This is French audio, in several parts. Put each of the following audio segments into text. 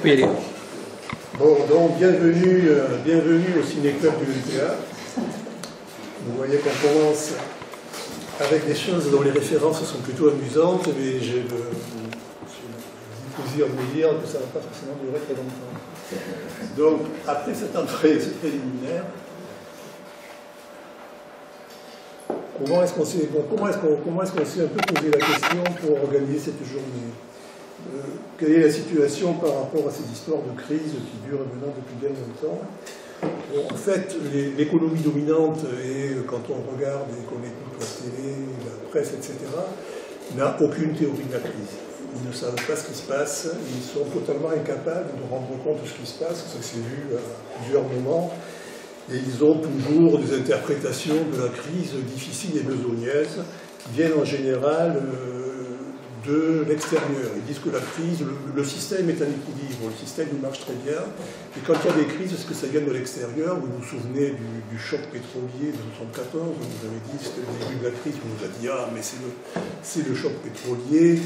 peut y aller. Bon, donc bienvenue au Ciné-Club du LTA. Vous voyez qu'on commence avec des choses dont les références sont plutôt amusantes, mais j'ai le plaisir de me dire que ça ne va pas forcément durer très longtemps. Donc, après cette entrée préliminaire, comment est-ce qu'on s'est un peu posé la question pour organiser cette journée? Quelle est la situation par rapport à ces histoires de crise qui durent maintenant depuis bien longtemps? Bon, en fait, l'économie dominante, et quand on regarde et qu'on écoute la télé, la presse, etc., n'a aucune théorie de la crise. Ils ne savent pas ce qui se passe, ils sont totalement incapables de rendre compte de ce qui se passe, ça s'est vu à plusieurs moments, et ils ont toujours des interprétations de la crise difficiles et besogneuses qui viennent en général de l'extérieur. Ils disent que la crise, le système est en équilibre, le système il marche très bien, et quand il y a des crises, est-ce que ça vient de l'extérieur? Vous vous souvenez du choc pétrolier de 1974, vous nous avez dit, c'était le début de la crise, vous nous avez dit, ah mais c'est le choc pétrolier.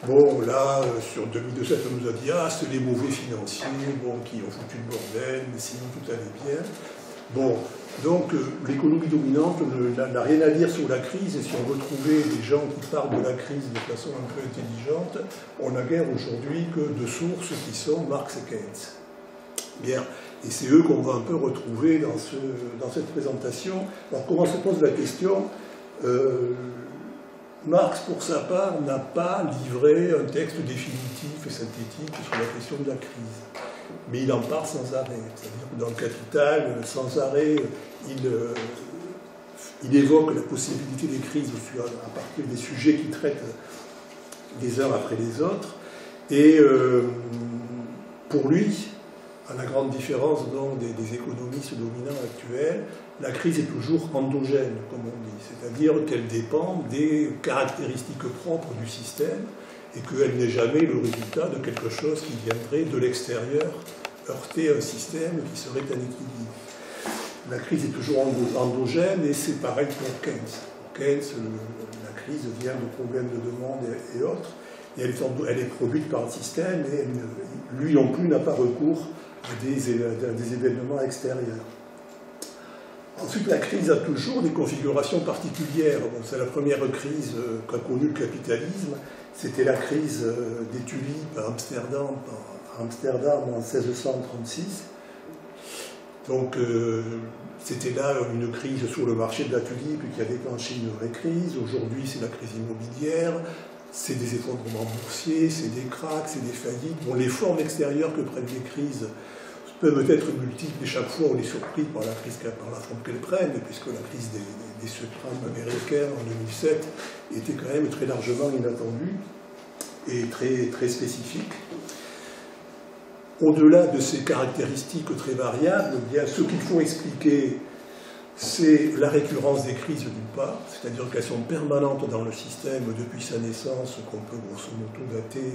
Bon, là, sur 2007, on nous a dit, ah c'est les mauvais financiers, bon, qui ont foutu le bordel, mais sinon tout allait bien. Bon, donc l'économie dominante n'a rien à dire sur la crise, et si on veut trouver des gens qui parlent de la crise de façon un peu intelligente, on n'a guère aujourd'hui que deux sources qui sont Marx et Keynes. Bien, et c'est eux qu'on va un peu retrouver dans cette présentation. Alors comment se pose la question? Marx, pour sa part, n'a pas livré un texte définitif et synthétique sur la question de la crise. Mais il en parle sans arrêt. C'est-à-dire que dans le Capital, sans arrêt, il évoque la possibilité des crises à partir des sujets qu'il traite les uns après les autres. Et pour lui, à la grande différence donc, des économistes dominants actuels, la crise est toujours endogène, comme on dit. C'est-à-dire qu'elle dépend des caractéristiques propres du système, et qu'elle n'est jamais le résultat de quelque chose qui viendrait de l'extérieur heurter un système qui serait en équilibre. La crise est toujours endogène, et c'est pareil pour Keynes. Pour Keynes, la crise vient de problèmes de demande et autres, et elle est produite par le système, et lui non plus n'a pas recours à des événements extérieurs. Ensuite, la crise a toujours des configurations particulières. Bon, c'est la première crise qu'a connue le capitalisme. C'était la crise des tulipes à Amsterdam en 1636. Donc, c'était là une crise sur le marché de la tulipe qui a déclenché une vraie crise. Aujourd'hui, c'est la crise immobilière, c'est des effondrements boursiers, c'est des cracks, c'est des faillites. Bon, les formes extérieures que prennent les crises peuvent être multiples, et chaque fois on est surpris par la forme qu'elles prennent, puisque la crise des subprimes américains en 2007 était quand même très largement inattendue et très, très spécifique. Au-delà de ces caractéristiques très variables, eh bien, ce qu'il faut expliquer, c'est la récurrence des crises d'une part, c'est-à-dire qu'elles sont permanentes dans le système depuis sa naissance, qu'on peut grosso modo dater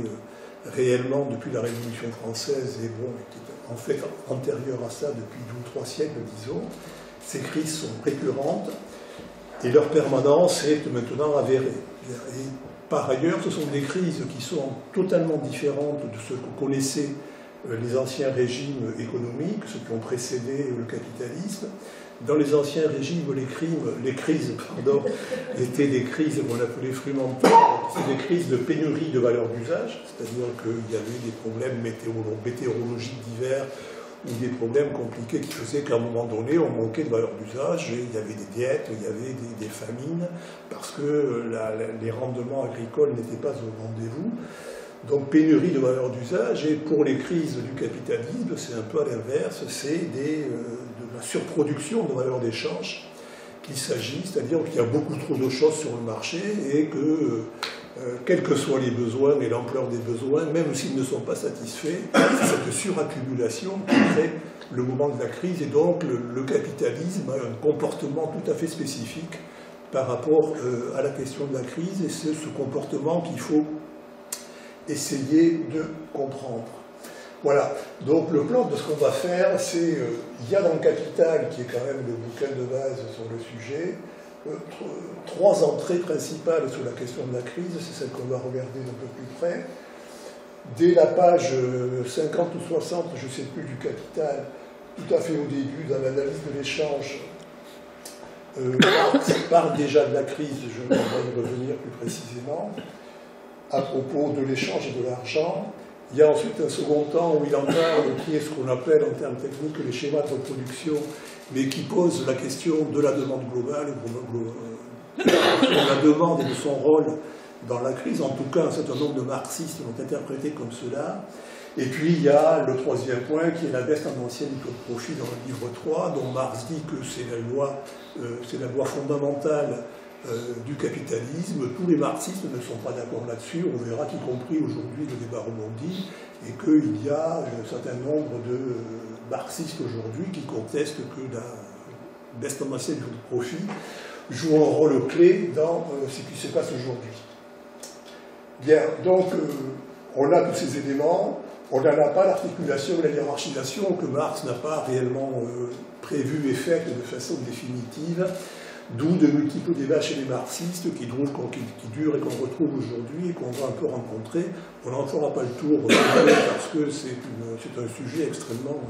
réellement depuis la Révolution française, et bon, qui est en fait antérieure à ça depuis 2 ou 3 siècles, disons. Ces crises sont récurrentes, et leur permanence est maintenant avérée. Et par ailleurs, ce sont des crises qui sont totalement différentes de ce que connaissaient les anciens régimes économiques, ceux qui ont précédé le capitalisme. Dans les anciens régimes, les crises étaient des crises qu'on appelait frumentaires, c'est des crises de pénurie de valeurs d'usage, c'est-à-dire qu'il y avait des problèmes météorologiques divers ou des problèmes compliqués qui faisaient qu'à un moment donné, on manquait de valeurs d'usage, et il y avait des diètes, il y avait des famines, parce que les rendements agricoles n'étaient pas au rendez-vous. Donc pénurie de valeurs d'usage, et pour les crises du capitalisme, c'est un peu à l'inverse, c'est de la surproduction de valeurs d'échange qu'il s'agit, c'est-à-dire qu'il y a beaucoup trop de choses sur le marché, et que, quels que soient les besoins et l'ampleur des besoins, même s'ils ne sont pas satisfaits, c'est cette suraccumulation qui crée le moment de la crise, et donc le capitalisme a un comportement tout à fait spécifique par rapport à la question de la crise, et c'est ce comportement qu'il faut essayer de comprendre. Voilà, donc le plan de ce qu'on va faire, c'est, il y a dans le Capital, qui est quand même le bouquin de base sur le sujet, 3 entrées principales sur la question de la crise, c'est celle qu'on va regarder d'un peu plus près. dès la page 50 ou 60, je ne sais plus, du Capital, tout à fait au début, dans l'analyse de l'échange, Marx parle déjà de la crise, je vais y revenir plus précisément, à propos de l'échange et de l'argent. Il y a ensuite un second temps où il en parle, qui est ce qu'on appelle en termes techniques les schémas de reproduction, mais qui pose la question de la demande globale, de la demande et de son rôle dans la crise. En tout cas, un certain nombre de marxistes l'ont interprété comme cela. Et puis il y a le troisième point qui est la baisse tendancielle du taux de profit dans le livre 3, dont Marx dit que c'est la loi fondamentale du capitalisme. Tous les marxistes ne sont pas d'accord là-dessus. On verra qu'y compris aujourd'hui le débat rebondit et qu'il y a un certain nombre de marxistes aujourd'hui qui contestent que la baisse tendancielle du taux de profit joue un rôle clé dans ce qui se passe aujourd'hui. Bien, donc on a tous ces éléments. On n'en a pas l'articulation et la hiérarchisation que Marx n'a pas réellement prévue et faite de façon définitive, d'où de multiples débats chez les marxistes qui durent et qu'on retrouve aujourd'hui et qu'on va un peu rencontrer. On n'en fera pas le tour parce que c'est un sujet extrêmement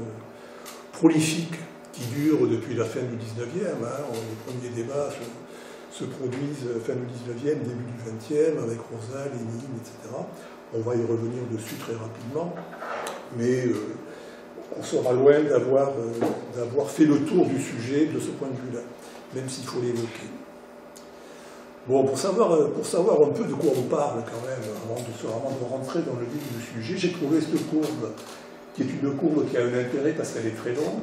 prolifique qui dure depuis la fin du 19e. Les premiers débats se produisent fin du 19e, début du 20e, avec Rosa, Lénine, etc. On va y revenir dessus très rapidement, mais on sera loin d'avoir fait le tour du sujet de ce point de vue-là, même s'il faut l'évoquer. Bon, pour savoir un peu de quoi on parle quand même, avant de rentrer dans le vif du sujet, j'ai trouvé cette courbe, qui est une courbe qui a un intérêt parce qu'elle est très longue.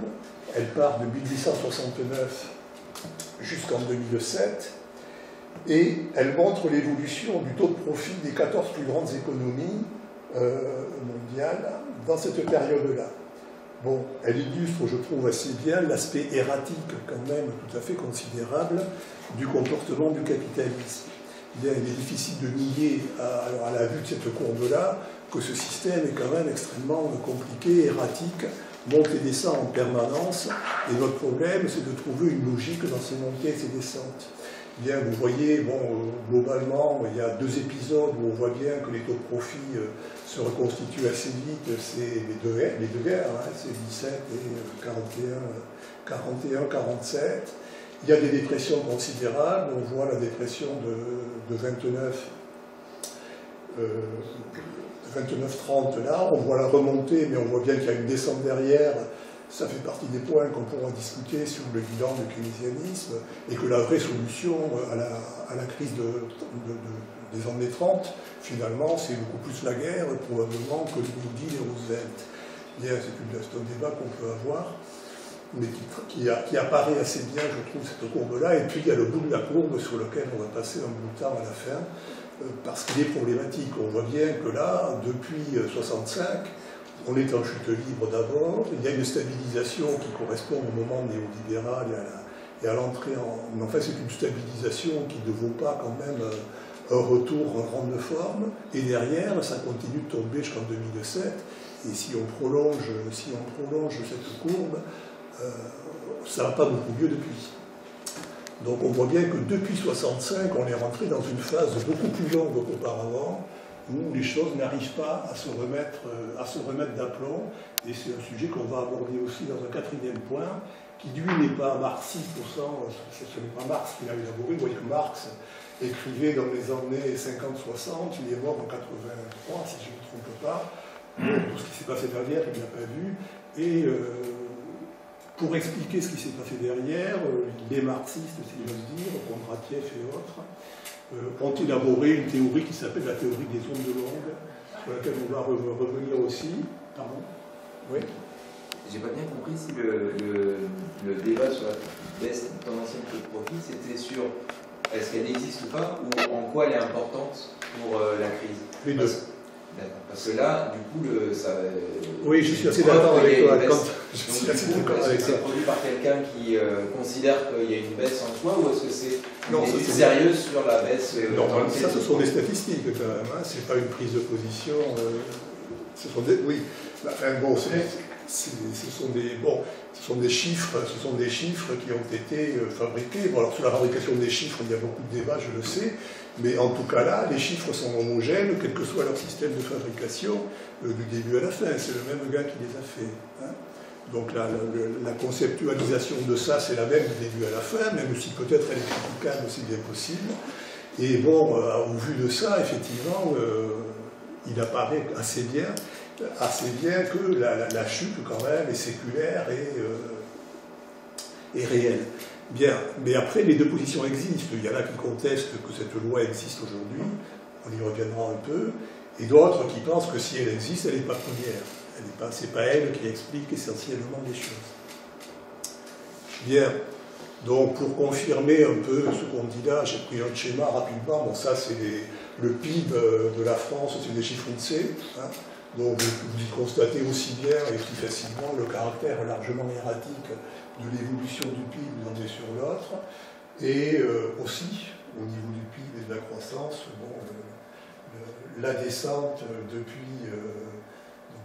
Elle part de 1869 jusqu'en 2007. Et elle montre l'évolution du taux de profit des 14 plus grandes économies mondiales dans cette période-là. Bon, elle illustre, je trouve, assez bien l'aspect erratique, quand même, tout à fait considérable, du comportement du capitalisme. Bien, il est difficile de nier, à la vue de cette courbe-là, que ce système est quand même extrêmement compliqué, erratique, monte et descend en permanence, et notre problème, c'est de trouver une logique dans ces montées et ces descentes. Bien, vous voyez, globalement, il y a deux épisodes où on voit bien que les taux de profit se reconstituent assez vite. C'est les deux guerres, c'est 17 et 41, 47. Il y a des dépressions considérables. On voit la dépression de 29-30 là. On voit la remontée, mais on voit bien qu'il y a une descente derrière. Ça fait partie des points qu'on pourra discuter sur le bilan du keynésianisme, et que la vraie solution à la crise des années 30, finalement, c'est beaucoup plus la guerre, probablement, que le New Deal et Roosevelt. Bien, c'est un débat qu'on peut avoir, mais qui apparaît assez bien, je trouve, cette courbe-là. Et puis, il y a le bout de la courbe sur lequel on va passer un bout de temps à la fin, parce qu'il est problématique. On voit bien que là, depuis 65, on est en chute libre d'abord, il y a une stabilisation qui correspond au moment néolibéral et à l'entrée en... Mais enfin, c'est une stabilisation qui ne vaut pas quand même un retour en grande forme, et derrière, ça continue de tomber jusqu'en 2007, et si on prolonge cette courbe, ça ne va pas beaucoup mieux depuis. Donc on voit bien que depuis 65, on est rentré dans une phase beaucoup plus longue qu'auparavant, où les choses n'arrivent pas à se remettre d'aplomb, et c'est un sujet qu'on va aborder aussi dans un quatrième point, qui lui n'est pas marxiste au sens, ce n'est pas Marx qui l'a élaboré. Vous voyez que Marx écrivait dans les années 50-60, il est mort en 83, si je ne me trompe pas. Tout ce qui s'est passé derrière, il n'a pas vu, et pour expliquer ce qui s'est passé derrière, les marxistes, si j'ose dire, Kondratiev et autres, ont élaboré une théorie qui s'appelle la théorie des ondes longues, sur laquelle on va revenir aussi. Pardon ? Oui ? J'ai pas bien compris si le débat sur la baisse tendancielle de profit, c'était sur est-ce qu'elle existe ou pas, ou en quoi elle est importante pour la crise. Les deux. Parce que là, du coup, oui, je suis assez d'accord avec toi. C'est produit par quelqu'un qui considère qu'il y a une baisse en soi, ou est-ce que c'est une étude sérieuse sur la baisse Non, ça, ce sont des statistiques quand même. C'est pas une prise de position. Ce sont des... Oui. Enfin, bon, ce sont des chiffres qui ont été fabriqués. Bon, alors sur la fabrication des chiffres, il y a beaucoup de débats, je le sais, mais en tout cas là, les chiffres sont homogènes, quel que soit leur système de fabrication, du début à la fin. C'est le même gars qui les a fait. Hein. Donc la conceptualisation de ça, c'est la même du début à la fin, même si peut-être elle est critiquable, c'est bien possible. Et bon, au vu de ça, effectivement, il apparaît assez bien que la chute, quand même, est séculaire et réelle. Bien, mais après, les deux positions existent. Il y en a qui contestent que cette loi existe aujourd'hui, on y reviendra un peu, et d'autres qui pensent que si elle existe, elle n'est pas première. C'est pas elle qui explique essentiellement les choses. Bien, donc pour confirmer un peu ce qu'on dit là, j'ai pris un schéma rapidement. Bon, ça c'est le PIB de la France, c'est des chiffres INSEE. Hein. Donc vous y constatez aussi bien et plus facilement le caractère largement erratique de l'évolution du PIB d'un et sur l'autre. Et aussi, au niveau du PIB et de la croissance, bon, la descente depuis...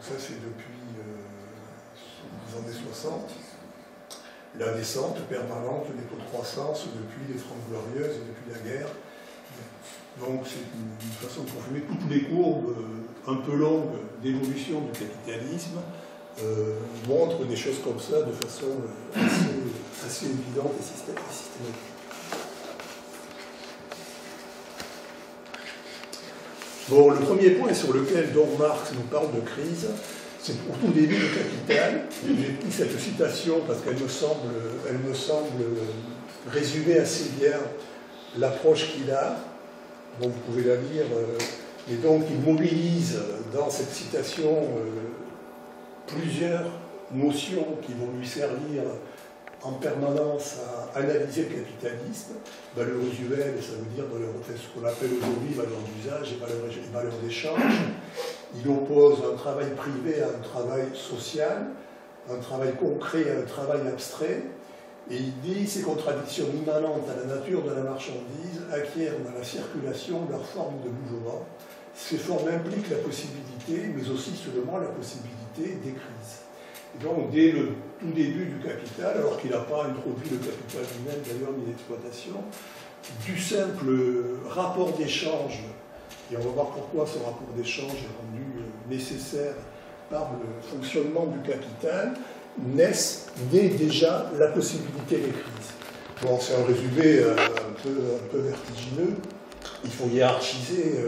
ça c'est depuis les années 60, la descente permanente des taux de croissance depuis les Trente Glorieuses et depuis la guerre. Donc c'est une façon de confirmer toutes les courbes un peu longues d'évolution du capitalisme montrent des choses comme ça de façon assez évidente et systématique. Bon, le premier point sur lequel donc Marx nous parle de crise, c'est au tout début du Capital. J'ai pris cette citation parce qu'elle me semble résumer assez bien l'approche qu'il a. Bon, vous pouvez la lire. Et donc, il mobilise dans cette citation plusieurs notions qui vont lui servir en permanence à analyser le capitalisme, valeurs usuelles, ça veut dire ce qu'on appelle aujourd'hui valeurs d'usage et valeurs d'échange. Il oppose un travail privé à un travail social, un travail concret à un travail abstrait, et il dit ces contradictions immanentes à la nature de la marchandise acquièrent dans la circulation leur forme de mouvement. Ces formes impliquent la possibilité, mais aussi seulement la possibilité des crises. Et donc, dès le tout début du capital, alors qu'il n'a pas introduit le capital lui-même d'ailleurs ni l'exploitation, du simple rapport d'échange, et on va voir pourquoi ce rapport d'échange est rendu nécessaire par le fonctionnement du capital, naissent déjà la possibilité des crises. Bon, c'est un résumé un peu vertigineux. Il faut hiérarchiser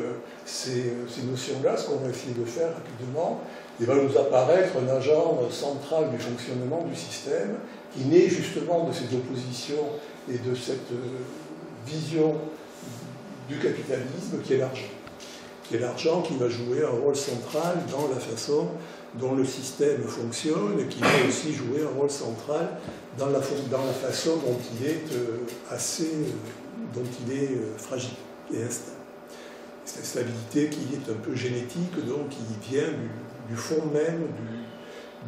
ces notions-là, ce qu'on va essayer de faire rapidement. Il va nous apparaître un agent central du fonctionnement du système qui naît justement de ces oppositions et de cette vision du capitalisme qui est l'argent. Qui est l'argent qui va jouer un rôle central dans la façon dont le système fonctionne et qui va aussi jouer un rôle central dans la façon dont il est fragile et instable. C'est une stabilité qui est un peu génétique, donc qui vient du fond même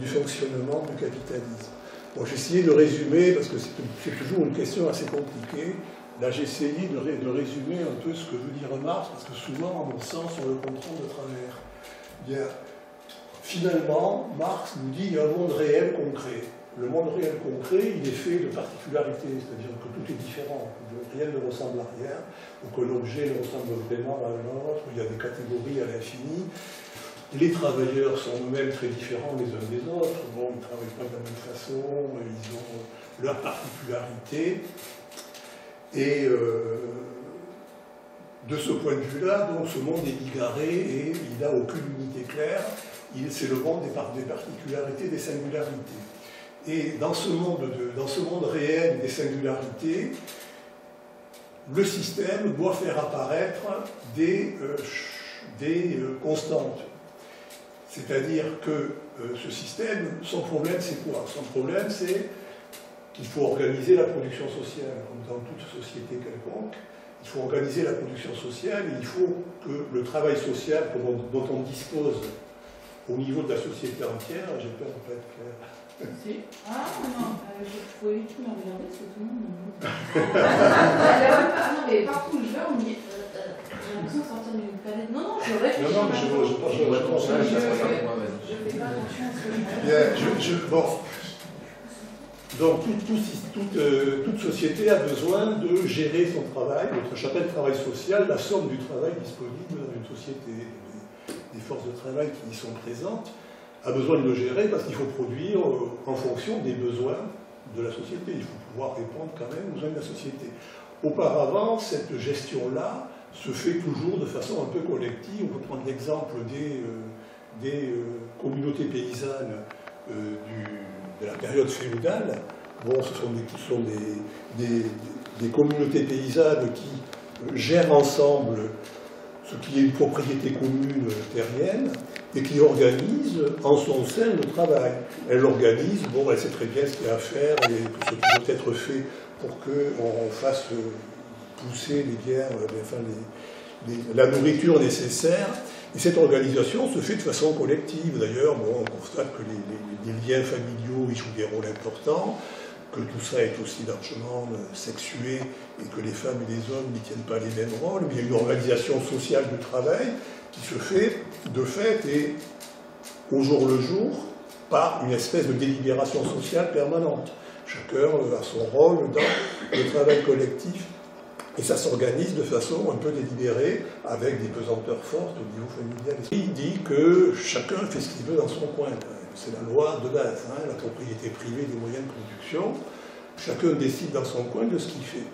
du fonctionnement du capitalisme. Bon, j'ai essayé de résumer, parce que c'est toujours une question assez compliquée. Là, j'ai essayé de résumer un peu ce que veut dire Marx, parce que souvent, à mon sens, on le comprend de travers. Bien, finalement, Marx nous dit qu'il y a un monde réel concret. Le monde réel concret, il est fait de particularités, c'est-à-dire que tout est différent, que rien ne ressemble à rien, ou que l'objet ne ressemble vraiment à l'autre, il y a des catégories à l'infini. Les travailleurs sont eux-mêmes très différents les uns des autres. Bon, ils ne travaillent pas de la même façon, ils ont leurs particularités. Et de ce point de vue-là, donc, ce monde est bigarré et il n'a aucune unité claire. C'est le monde des particularités, des singularités. Et dans ce monde réel des singularités, le système doit faire apparaître des constantes. C'est-à-dire que ce système, son problème, c'est quoi? Son problème, c'est qu'il faut organiser la production sociale, comme dans toute société quelconque. Il faut organiser la production sociale et il faut que le travail social dont on dispose au niveau de la société entière, j'ai peur de ne pas être clair. Ah non, je pouvais du tout m'en regarder, c'est tout le monde. Ah non, mais partout où je vais, on me dit. J'ai l'impression de sortir d'une planète. Non, je réfléchis. Non, mais je pense que je fais pas Bon. Donc, toute société a besoin de gérer son travail. Notre chapitre de travail social, la somme du travail disponible dans une société, des forces de travail qui y sont présentes, a besoin de le gérer parce qu'il faut produire en fonction des besoins de la société. Il faut pouvoir répondre quand même aux besoins de la société. Auparavant, cette gestion-là se fait toujours de façon un peu collective. On peut prendre l'exemple des communautés paysannes de la période féodale. Bon, ce sont des communautés paysannes qui gèrent ensemble ce qui est une propriété commune terrienne et qui organisent en son sein le travail. Elle l'organise, bon, elle sait très bien ce qu'il y a à faire et ce qui doit être fait pour qu'on fasse pousser les bières, enfin la nourriture nécessaire. Et cette organisation se fait de façon collective. D'ailleurs, bon, on constate que les liens familiaux y jouent des rôles importants, que tout ça est aussi largement sexué et que les femmes et les hommes n'y tiennent pas les mêmes rôles. Mais il y a une organisation sociale du travail qui se fait de fait et au jour le jour par une espèce de délibération sociale permanente. Chacun a son rôle dans le travail collectif. Et ça s'organise de façon un peu délibérée, avec des pesanteurs fortes au niveau familial. Il dit que chacun fait ce qu'il veut dans son coin. C'est la loi de base, hein, la propriété privée des moyens de production. Chacun décide dans son coin de ce qu'il fait.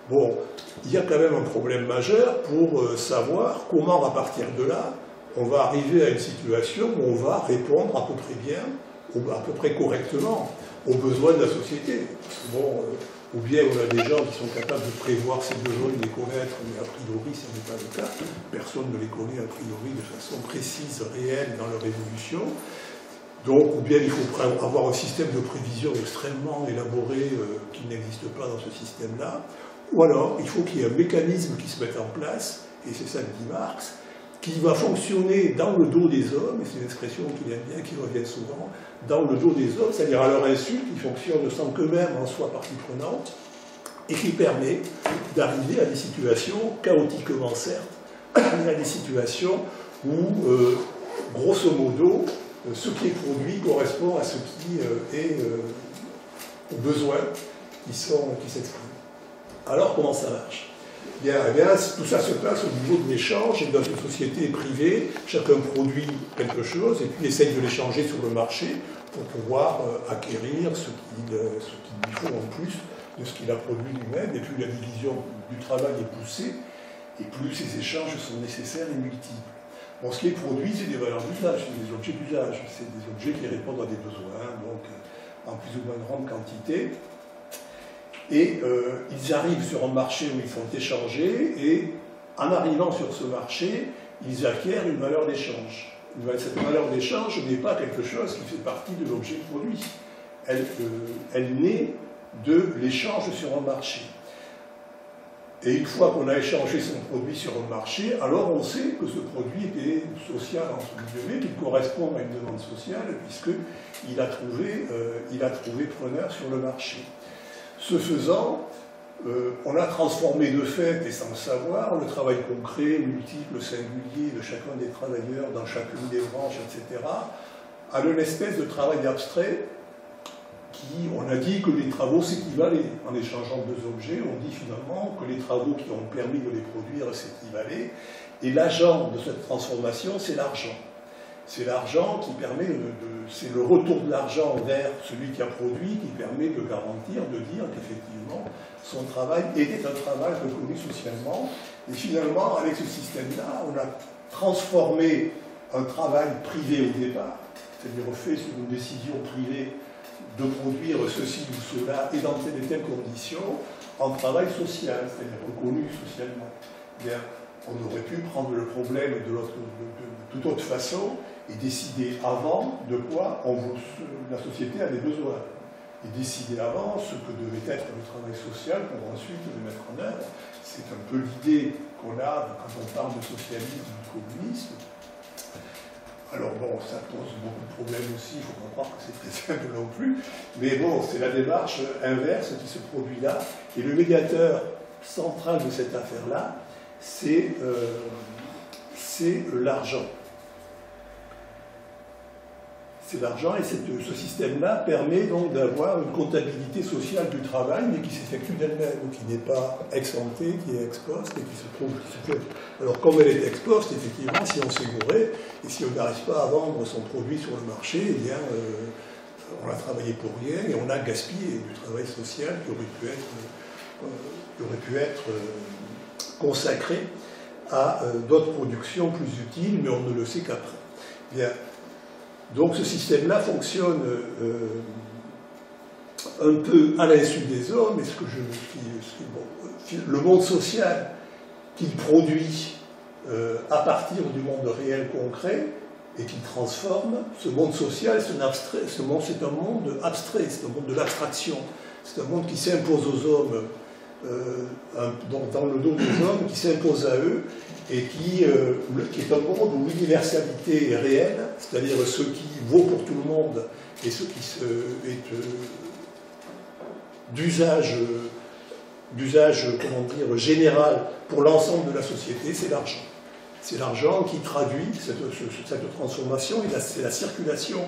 Bon, il y a quand même un problème majeur pour savoir comment, à partir de là, on va arriver à une situation où on va répondre à peu près bien, ou à peu près correctement, aux besoins de la société. Parce que bon, ou bien on a des gens qui sont capables de prévoir ces besoins, de les connaître, mais a priori, ce n'est pas le cas. Personne ne les connaît a priori de façon précise, réelle dans leur évolution. Donc, ou bien il faut avoir un système de prévision extrêmement élaboré qui n'existe pas dans ce système-là, ou alors il faut qu'il y ait un mécanisme qui se mette en place, et c'est ça que dit Marx, qui va fonctionner dans le dos des hommes, et c'est une expression qu'il aime bien, qui revient souvent, dans le dos des hommes, c'est-à-dire à leur insu, qui fonctionne sans qu'eux-mêmes en soient partie prenante, et qui permet d'arriver à des situations, chaotiquement certes, mais à des situations où, grosso modo, ce qui est produit correspond à ce qui est aux besoins qui s'expriment. Alors, comment ça marche ? Bien, tout ça se passe au niveau de l'échange, et dans une société privée, chacun produit quelque chose et puis essaye de l'échanger sur le marché pour pouvoir acquérir ce qu'il lui faut en plus de ce qu'il a produit lui-même, et plus la division du travail est poussée, et plus ces échanges sont nécessaires et multiples. Bon, ce qui est produit, c'est des valeurs d'usage, c'est des objets d'usage, c'est des objets qui répondent à des besoins, donc en plus ou moins grande quantité. Et ils arrivent sur un marché où ils sont échangés, et en arrivant sur ce marché, ils acquièrent une valeur d'échange. Cette valeur d'échange n'est pas quelque chose qui fait partie de l'objet produit. Elle naît de l'échange sur un marché. Et une fois qu'on a échangé son produit sur un marché, alors on sait que ce produit est social, entre guillemets, qu'il correspond à une demande sociale, puisqu'il a trouvé preneur sur le marché. Ce faisant, on a transformé de fait, et sans le savoir, le travail concret, multiple, singulier de chacun des travailleurs dans chacune des branches, etc., à une espèce de travail abstrait qui, on a dit que les travaux s'équivalaient. En échangeant deux objets, on dit finalement que les travaux qui ont permis de les produire s'équivalaient, et l'agent de cette transformation, c'est l'argent. C'est l'argent qui permet c'est le retour de l'argent vers celui qui a produit qui permet de garantir, de dire qu'effectivement son travail était un travail reconnu socialement. Et finalement, avec ce système-là, on a transformé un travail privé au départ, c'est-à-dire fait sur une décision privée de produire ceci ou cela et dans telle et telle condition, en travail social, c'est-à-dire reconnu socialement. Bien, on aurait pu prendre le problème de toute autre façon et décider avant de quoi la société avait besoin. Et décider avant ce que devait être le travail social pour ensuite le mettre en œuvre. C'est un peu l'idée qu'on a quand on parle de socialisme ou de communisme. Alors bon, ça pose beaucoup de problèmes aussi, il ne faut pas croire que c'est très simple non plus, mais bon, c'est la démarche inverse qui se produit là, et le médiateur central de cette affaire-là, c'est l'argent. c'est l'argent, et ce système-là permet donc d'avoir une comptabilité sociale du travail, mais qui s'effectue d'elle-même, qui n'est pas ex-ante, qui est ex-post, et qui se trouve... Alors, comme elle est ex-post, effectivement, si on s'est gouré, et si on n'arrive pas à vendre son produit sur le marché, eh bien, on a travaillé pour rien, et on a gaspillé du travail social qui aurait pu être consacré à d'autres productions plus utiles, mais on ne le sait qu'après. Bien. Donc ce système-là fonctionne un peu à l'insu des hommes, et le monde social qu'il produit à partir du monde réel concret et qu'il transforme, ce monde social, c'est un monde abstrait, c'est un monde de l'abstraction, c'est un monde qui s'impose aux hommes, dans le dos des hommes, qui s'impose à eux, et qui est un monde où l'universalité est réelle, c'est-à-dire ce qui vaut pour tout le monde et ce qui est d'usage général pour l'ensemble de la société, c'est l'argent. C'est l'argent qui traduit cette transformation, et c'est la circulation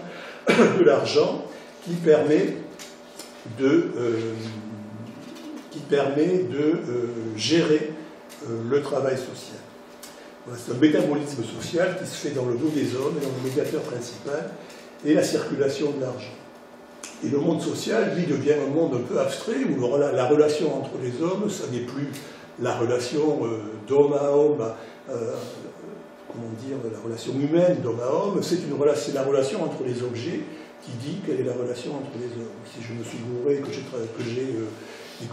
de l'argent qui permet de gérer le travail social. Voilà, c'est un métabolisme social qui se fait dans le dos des hommes, et dont le médiateur principal est la circulation de l'argent. Et le monde social, lui, devient un monde un peu abstrait, où la relation entre les hommes, ça n'est plus la relation d'homme à homme, la relation humaine d'homme à homme, c'est la relation entre les objets qui dit quelle est la relation entre les hommes. Si je me suis gouré, que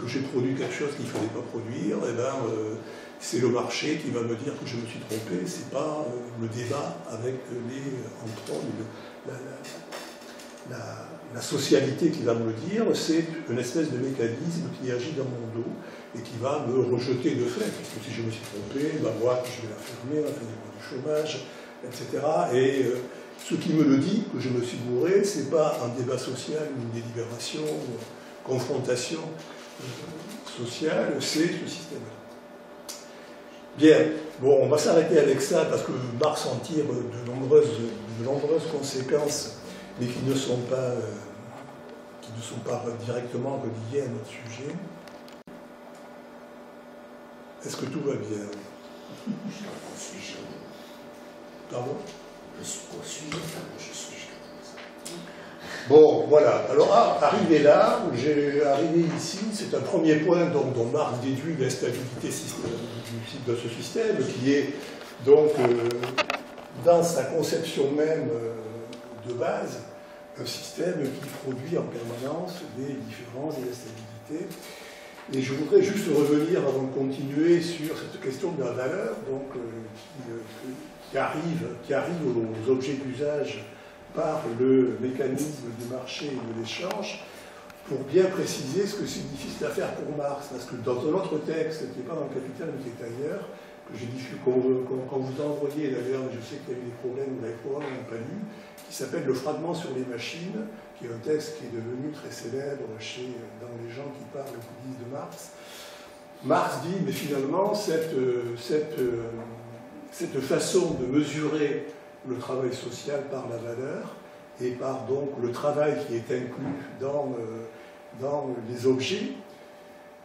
j'ai produit quelque chose qu'il ne fallait pas produire, eh ben, c'est le marché qui va me dire que je me suis trompé, c'est pas le débat avec la socialité qui va me le dire, c'est une espèce de mécanisme qui agit dans mon dos et qui va me rejeter de fait, parce que si je me suis trompé, ma boîte, je vais la fermer, la fin du chômage, etc. Et ce qui me le dit, que je me suis bourré, c'est pas un débat social, une délibération, une confrontation sociale, c'est ce système-là. Bien, bon, on va s'arrêter avec ça parce que Marx en tire de nombreuses conséquences, mais qui ne sont pas directement reliées à notre sujet. Est-ce que tout va bien? Pardon? Je suis jamais. Bon, voilà. Alors, arrivé là, j'ai arrivé ici, c'est un premier point donc, dont Marx déduit l'instabilité de ce système, qui est donc, dans sa conception même de base, un système qui produit en permanence des différences et des instabilités. Et je voudrais juste revenir, avant de continuer, sur cette question de la valeur, donc, qui arrive aux objets d'usage par le mécanisme du marché et de l'échange, pour bien préciser ce que signifie cette affaire pour Marx. Parce que dans un autre texte, qui n'est pas dans le Capital, mais qui est ailleurs, que j'ai dit quand vous envoyez d'ailleurs, mais je sais qu'il y a eu des problèmes, vous l'avez probablement pas lu, qui s'appelle Le fragment sur les machines, qui est un texte qui est devenu très célèbre dans les gens qui parlent ou qui disent de Marx. Marx dit, mais finalement, cette façon de mesurer le travail social par la valeur et par donc le travail qui est inclus dans les objets,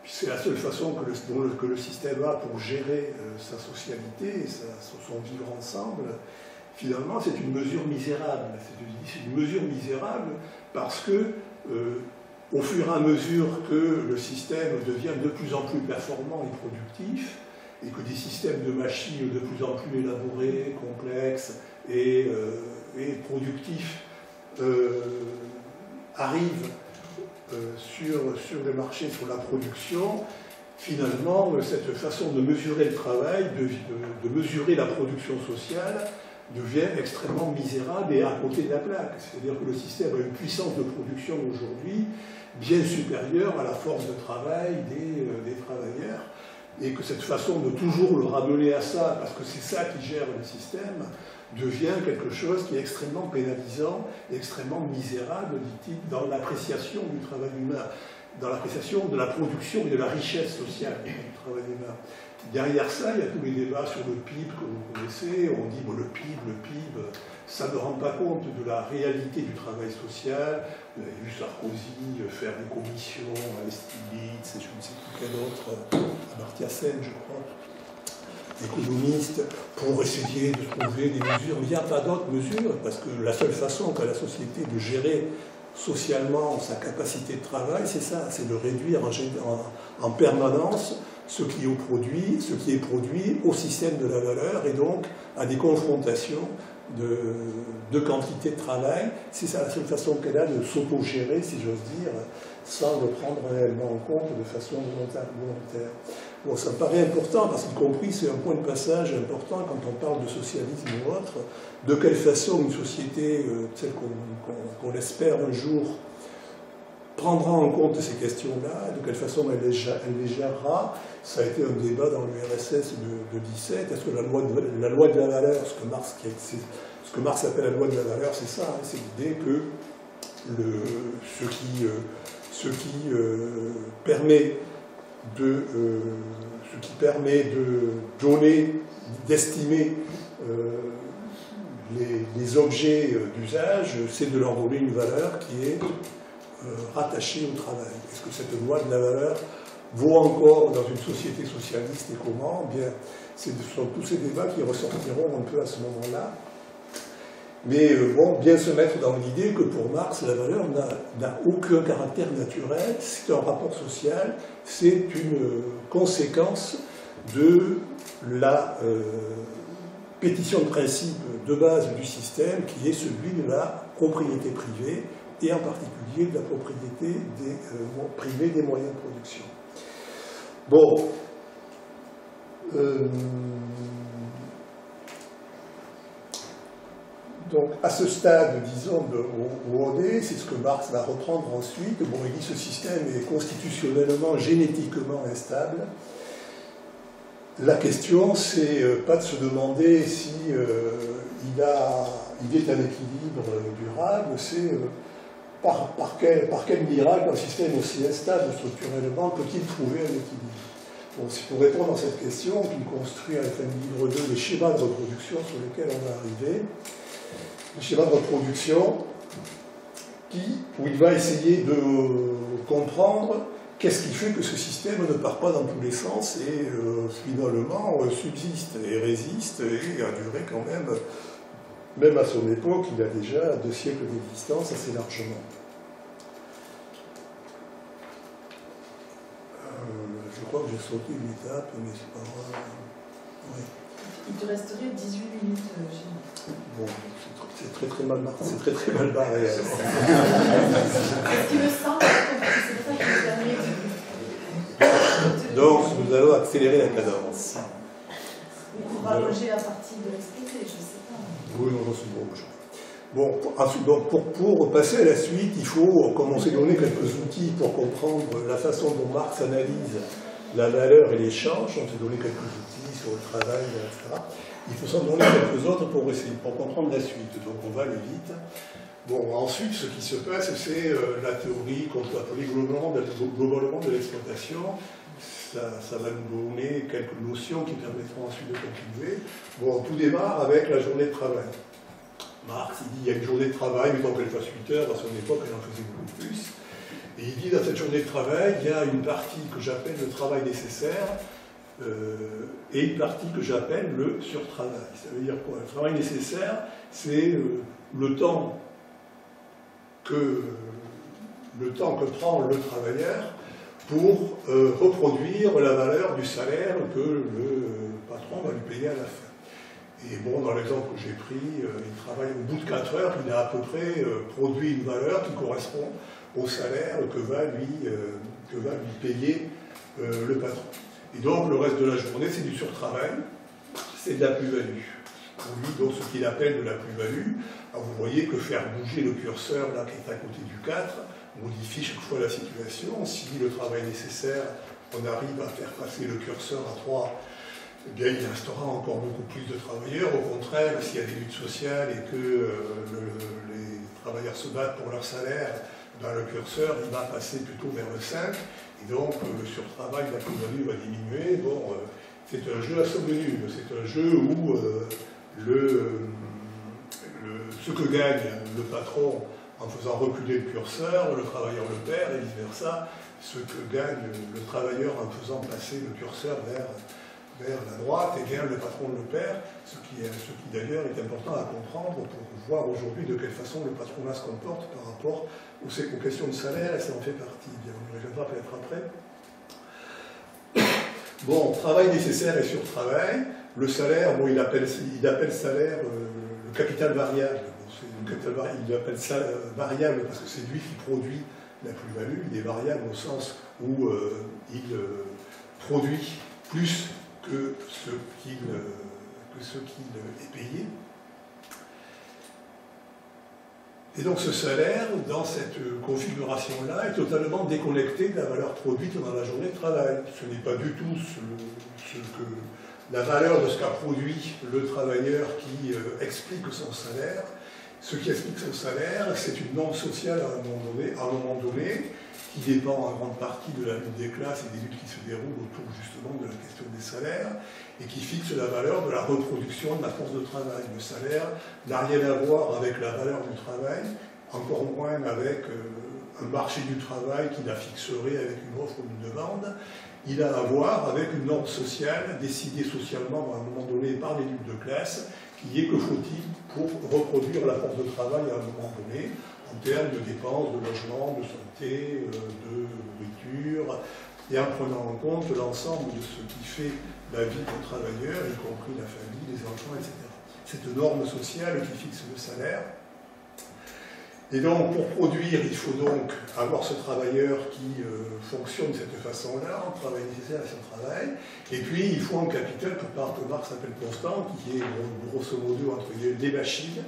c'est la seule façon que le système a pour gérer sa socialité et son vivre ensemble. Finalement, c'est une mesure misérable. C'est une mesure misérable parce que, au fur et à mesure que le système devient de plus en plus performant et productif, et que des systèmes de machines de plus en plus élaborés, complexes et productifs arrivent sur le marché, sur la production, finalement, cette façon de mesurer le travail, de mesurer la production sociale, devient extrêmement misérable et à côté de la plaque. C'est-à-dire que le système a une puissance de production aujourd'hui bien supérieure à la force de travail des travailleurs, et que cette façon de toujours le ramener à ça, parce que c'est ça qui gère le système, devient quelque chose qui est extrêmement pénalisant, extrêmement misérable, dit-il, dans l'appréciation du travail humain, dans l'appréciation de la production et de la richesse sociale du travail humain. Derrière ça, il y a tous les débats sur le PIB que vous connaissez. On dit, bon, le PIB, ça ne rend pas compte de la réalité du travail social. Vous avez vu Sarkozy faire des commissions à Stiglitz et je ne sais plus quel autre, Amartya Sen, je crois, économiste, pour essayer de trouver des mesures. Mais il n'y a pas d'autres mesures, parce que la seule façon qu'a la société de gérer socialement sa capacité de travail, c'est ça, c'est de réduire en permanence ce qui est produit au système de la valeur et donc à des confrontations de quantité de travail. C'est ça la seule façon qu'elle a de s'auto-gérer, si j'ose dire, sans le prendre réellement en compte de façon volontaire. Bon, ça me paraît important parce qu'y compris c'est un point de passage important quand on parle de socialisme ou autre, de quelle façon une société, telle qu'on espère un jour, prendra en compte ces questions-là, de quelle façon elle les gérera. Ça a été un débat dans l'URSS de 17. Est-ce que la loi de la valeur, ce que Marx appelle la loi de la valeur, c'est ça, hein, c'est l'idée que ce qui permet de donner, d'estimer les objets d'usage, c'est de leur donner une valeur qui est rattachée au travail. Est-ce que cette loi de la valeur vaut encore dans une société socialiste et comment? Bien, ce sont tous ces débats qui ressortiront un peu à ce moment-là. Mais bon, bien se mettre dans l'idée que pour Marx, la valeur n'a aucun caractère naturel, c'est un rapport social, c'est une conséquence de la pétition de principe de base du système qui est celui de la propriété privée et en particulier de la propriété privée des moyens de production. Bon. Donc, à ce stade, disons, où on est, c'est ce que Marx va reprendre ensuite. Bon, il dit que ce système est constitutionnellement, génétiquement instable. La question, c'est pas de se demander si il est un équilibre durable, c'est par quel miracle un système aussi instable structurellement peut-il trouver un équilibre. Bon, c'est pour répondre à cette question qu'il construit à la fin du livre 2 les schémas de reproduction sur lesquels on va arriver. Le schéma de reproduction où il va essayer de comprendre qu'est-ce qui fait que ce système ne part pas dans tous les sens et finalement subsiste et résiste et a duré quand même à son époque, il a déjà 2 siècles d'existence assez largement. Je crois que j'ai sauté une étape, mais c'est pas grave. Oui. Il te resterait 18 minutes, Gilles. Bon, c'est très mal barré. Ce qui me semble, c'est pour ça que je Donc, nous allons accélérer la cadence. Pour rallonger la partie de l'exposé, je ne sais pas. Oui, non, c'est bon. Bon, ensuite, pour passer à la suite, il faut, comme on s'est donné quelques outils pour comprendre la façon dont Marx analyse la valeur et l'échange, on s'est donné quelques outils sur le travail, etc. Il faut s'en donner quelques autres pour comprendre la suite. Donc on va aller vite. Bon, ensuite, ce qui se passe, c'est la théorie qu'on peut appeler globalement de l'exploitation. Ça va nous donner quelques notions qui permettront ensuite de continuer. Bon, tout démarre avec la journée de travail. Marx, il dit il y a une journée de travail, mettons qu'elle fasse 8 heures, à son époque, elle en faisait beaucoup plus. Et il dit dans cette journée de travail, il y a une partie que j'appelle le travail nécessaire et une partie que j'appelle le surtravail. Ça veut dire quoi? Le travail nécessaire, c'est le temps que prend le travailleur pour reproduire la valeur du salaire que le patron va lui payer à la fin. Et bon, dans l'exemple que j'ai pris, il travaille au bout de 4 heures, il a à peu près produit une valeur qui correspond au salaire que va lui payer le patron. Et donc, le reste de la journée, c'est du surtravail, c'est de la plus-value. Pour lui, donc, ce qu'il appelle de la plus-value, vous voyez que faire bouger le curseur, là, qui est à côté du 4, modifie chaque fois la situation. Si le travail nécessaire, on arrive à faire passer le curseur à 3, eh bien, il restera encore beaucoup plus de travailleurs. Au contraire, s'il y a des luttes sociales et que les travailleurs se battent pour leur salaire, ben, le curseur, il va passer plutôt vers le 5. Et donc, le surtravail, la plus-value va diminuer. Bon, c'est un jeu à somme nulle. C'est un jeu où ce que gagne le patron en faisant reculer le curseur, le travailleur le perd, et vice-versa, ce que gagne le travailleur en faisant passer le curseur vers la droite, et bien le patron le perd, ce qui d'ailleurs est important à comprendre pour voir aujourd'hui de quelle façon le patronat se comporte par rapport aux questions de salaire, et ça en fait partie. Bien, on y reviendra peut-être après. Bon, travail nécessaire et surtravail. Le salaire, bon, il appelle salaire le capital variable. Il l'appelle ça variable parce que c'est lui qui produit la plus-value. Il est variable au sens où il produit plus que ce qu'il est payé. Et donc ce salaire, dans cette configuration-là, est totalement déconnecté de la valeur produite dans la journée de travail. Ce n'est pas du tout la valeur de ce qu'a produit le travailleur qui explique son salaire. Ce qui explique son salaire, c'est une norme sociale à un moment donné, qui dépend en grande partie de la lutte des classes et des luttes qui se déroulent autour justement de la question des salaires, et qui fixe la valeur de la reproduction de la force de travail. Le salaire n'a rien à voir avec la valeur du travail, encore moins avec un marché du travail qui la fixerait avec une offre ou une demande. Il a à voir avec une norme sociale décidée socialement à un moment donné par les luttes de classe, qui est que faut-il pour reproduire la force de travail à un moment donné, en termes de dépenses, de logement, de santé, de nourriture, et en prenant en compte l'ensemble de ce qui fait la vie des travailleurs, y compris la famille, les enfants, etc. C'est une norme sociale qui fixe le salaire. Et donc, pour produire, il faut donc avoir ce travailleur qui fonctionne de cette façon-là, en travail nécessaire à son travail. Et puis, il faut un capital que Marx appelle constant, qui est grosso modo entre les machines.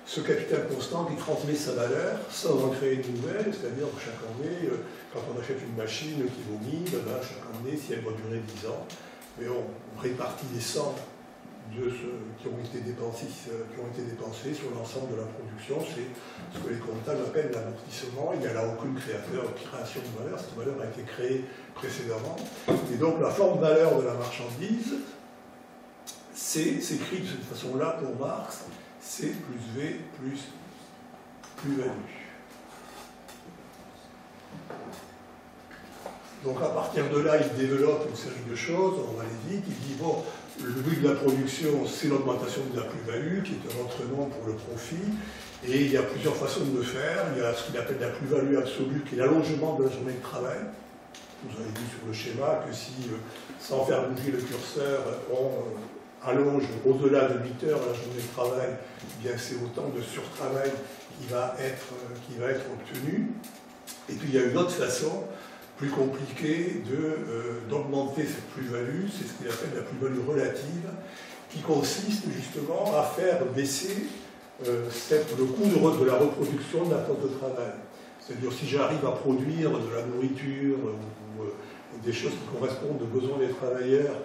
Ce capital constant qui transmet sa valeur sans en créer une nouvelle, c'est-à-dire que chaque année, quand on achète une machine qui vomit, chaque année, si elle va durer 10 ans, et on répartit les 100 de ceux qui ont été dépensés sur l'ensemble de la production. C'est ce que les comptables appellent l'amortissement. Il n'y a là aucune création de valeur. Cette valeur a été créée précédemment. Et donc la forme valeur de la marchandise, c'est écrit de cette façon-là pour Marx, C plus V plus plus-value. Donc à partir de là, il développe une série de choses, on va aller vite, il dit, bon, le but de la production, c'est l'augmentation de la plus-value, qui est un autre nom pour le profit, et il y a plusieurs façons de le faire. Il y a ce qu'il appelle la plus-value absolue, qui est l'allongement de la journée de travail. Vous avez vu sur le schéma que si, sans faire bouger le curseur, on allonge au-delà de 8 heures la journée de travail, eh bien c'est autant de surtravail qui va être obtenu. Et puis il y a une autre façon, plus compliquée, d'augmenter cette plus-value, c'est ce qu'il appelle la plus-value relative, qui consiste justement à faire baisser le coût de la reproduction de la force de travail. C'est-à-dire si j'arrive à produire de la nourriture ou des choses qui correspondent aux besoins des travailleurs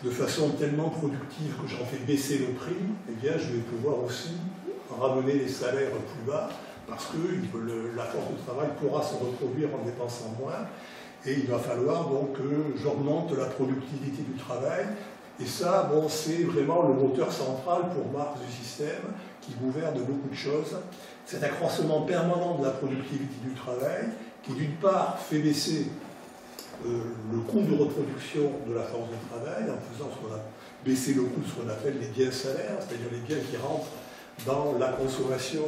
de façon tellement productive que j'en fais baisser le prix, eh bien je vais pouvoir aussi ramener les salaires plus bas, parce que la force de travail pourra se reproduire en dépensant moins, et il va falloir donc que j'augmente la productivité du travail, et ça, bon, c'est vraiment le moteur central pour Marx du système, qui gouverne beaucoup de choses. Cet accroissement permanent de la productivité du travail, qui d'une part fait baisser le coût de reproduction de la force de travail, en faisant baisser le coût de ce qu'on appelle les biens salaires, c'est-à-dire les biens qui rentrent dans la consommation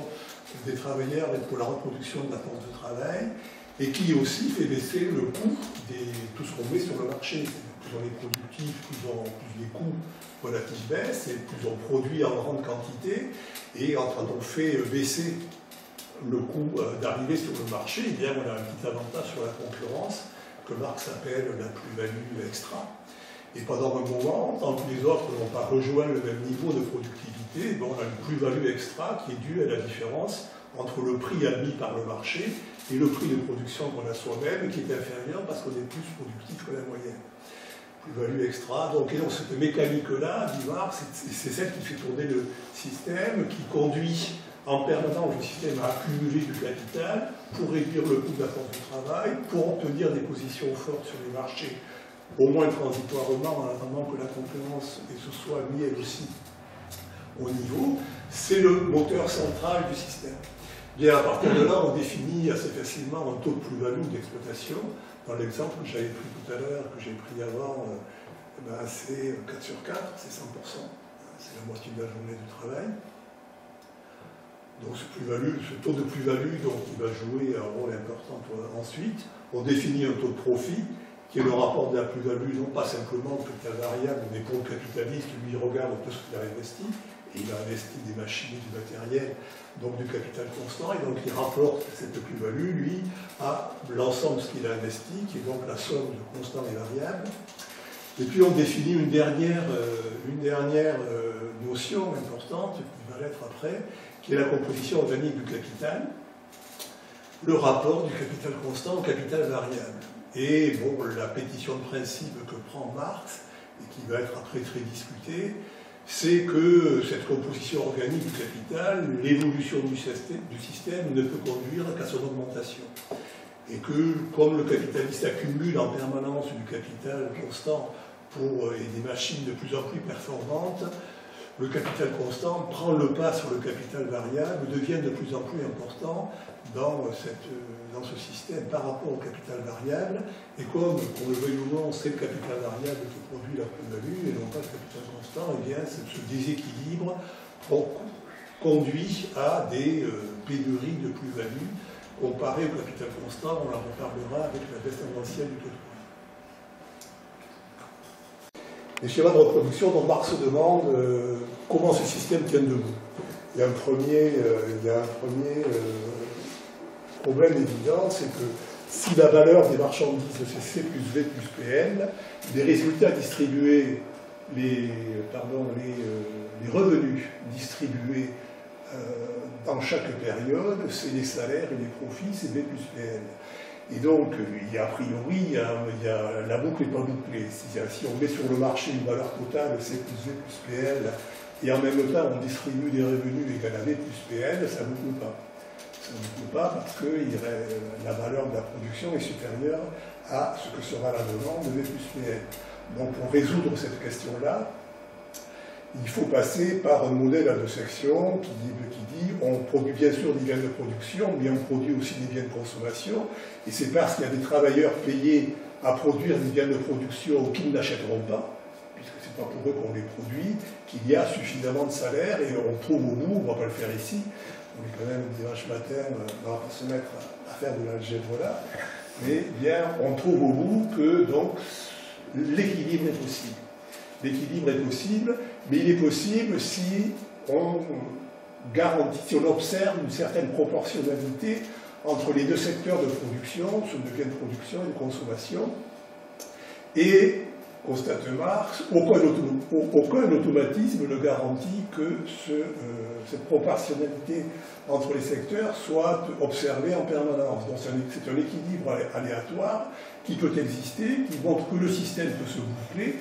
des travailleurs et pour la reproduction de la force de travail, et qui aussi fait baisser le coût de tout ce qu'on met sur le marché. Plus on est productif, plus les coûts relatifs baissent, et plus on produit en grande quantité, et quand on fait baisser le coût d'arriver sur le marché, eh bien on a un petit avantage sur la concurrence, que Marx appelle la plus-value extra. Et pendant un moment, tant que les autres n'ont pas rejoint le même niveau de productivité, on a une plus-value extra qui est due à la différence entre le prix admis par le marché et le prix de production qu'on a soi-même, qui est inférieur parce qu'on est plus productif que la moyenne. Plus-value extra. Donc cette mécanique-là, dit Marx, c'est celle qui fait tourner le système, qui conduit en permanence le système à accumuler du capital pour réduire le coût de la force de travail, pour obtenir des positions fortes sur les marchés au moins transitoirement, en attendant que la concurrence se soit mise elle aussi au niveau, c'est le moteur central du système. Bien, à partir de là, on définit assez facilement un taux de plus-value d'exploitation. Dans l'exemple que j'avais pris tout à l'heure, que j'ai pris avant, c'est 4 sur 4, c'est 100%. C'est la moitié de la journée de travail. Donc ce taux de plus-value, il va jouer un rôle important. Ensuite, on définit un taux de profit, qui est le rapport de la plus-value, non pas simplement le capital variable, mais pour le capitaliste, lui, il regarde tout ce qu'il a investi, et il a investi des machines et du matériel, donc du capital constant, et donc il rapporte cette plus-value, lui, à l'ensemble de ce qu'il a investi, qui est donc la somme de constants et variables. Et puis on définit une dernière notion importante, qui va l'être après, qui est la composition organique du capital, le rapport du capital constant au capital variable. Et bon, la pétition de principe que prend Marx, et qui va être après très discutée, c'est que cette composition organique du capital, l'évolution du système ne peut conduire qu'à son augmentation. Et que, comme le capitaliste accumule en permanence du capital constant et des machines de plus en plus performantes, le capital constant prend le pas sur le capital variable, devient de plus en plus important dans ce système par rapport au capital variable, et comme, qu'on le veuille ou non, c'est le capital variable qui produit la plus-value et non pas le capital constant, eh bien ce déséquilibre conduit à des pénuries de plus-value comparées au capital constant. On en reparlera avec la baisse tendancielle du taux de profit. Les schémas de reproduction dont Marx se demande comment ce système tient debout. Il y a un premier problème évident, c'est que si la valeur des marchandises c'est C plus V plus PL, les résultats distribués, les revenus distribués dans chaque période, c'est les salaires et les profits, c'est V plus PL. Et donc, a priori, la boucle n'est pas bouclée. Si on met sur le marché une valeur totale C plus V plus PL, et en même temps on distribue des revenus égales à V plus PL, ça ne boucle pas. Ça ne boucle pas parce que la valeur de la production est supérieure à ce que sera la demande de V plus PL. Donc pour résoudre cette question-là, il faut passer par un modèle à deux sections qui dit on produit bien sûr des biens de production, mais on produit aussi des biens de consommation, et c'est parce qu'il y a des travailleurs payés à produire des biens de production qu'ils n'achèteront pas, puisque ce n'est pas pour eux qu'on les produit, qu'il y a suffisamment de salaire, et on trouve au bout, on ne va pas le faire ici, on est quand même dimanche matin, on ne va pas se mettre à faire de l'algèbre là, mais bien on trouve au bout que donc l'équilibre est possible. L'équilibre est possible, mais il est possible si on garantit, si on observe une certaine proportionnalité entre les deux secteurs de production, ceux de biens de production et de consommation, et, constate Marx, aucun automatisme ne garantit que cette proportionnalité entre les secteurs soit observée en permanence. Donc c'est un équilibre aléatoire qui peut exister, qui montre que le système peut se boucler,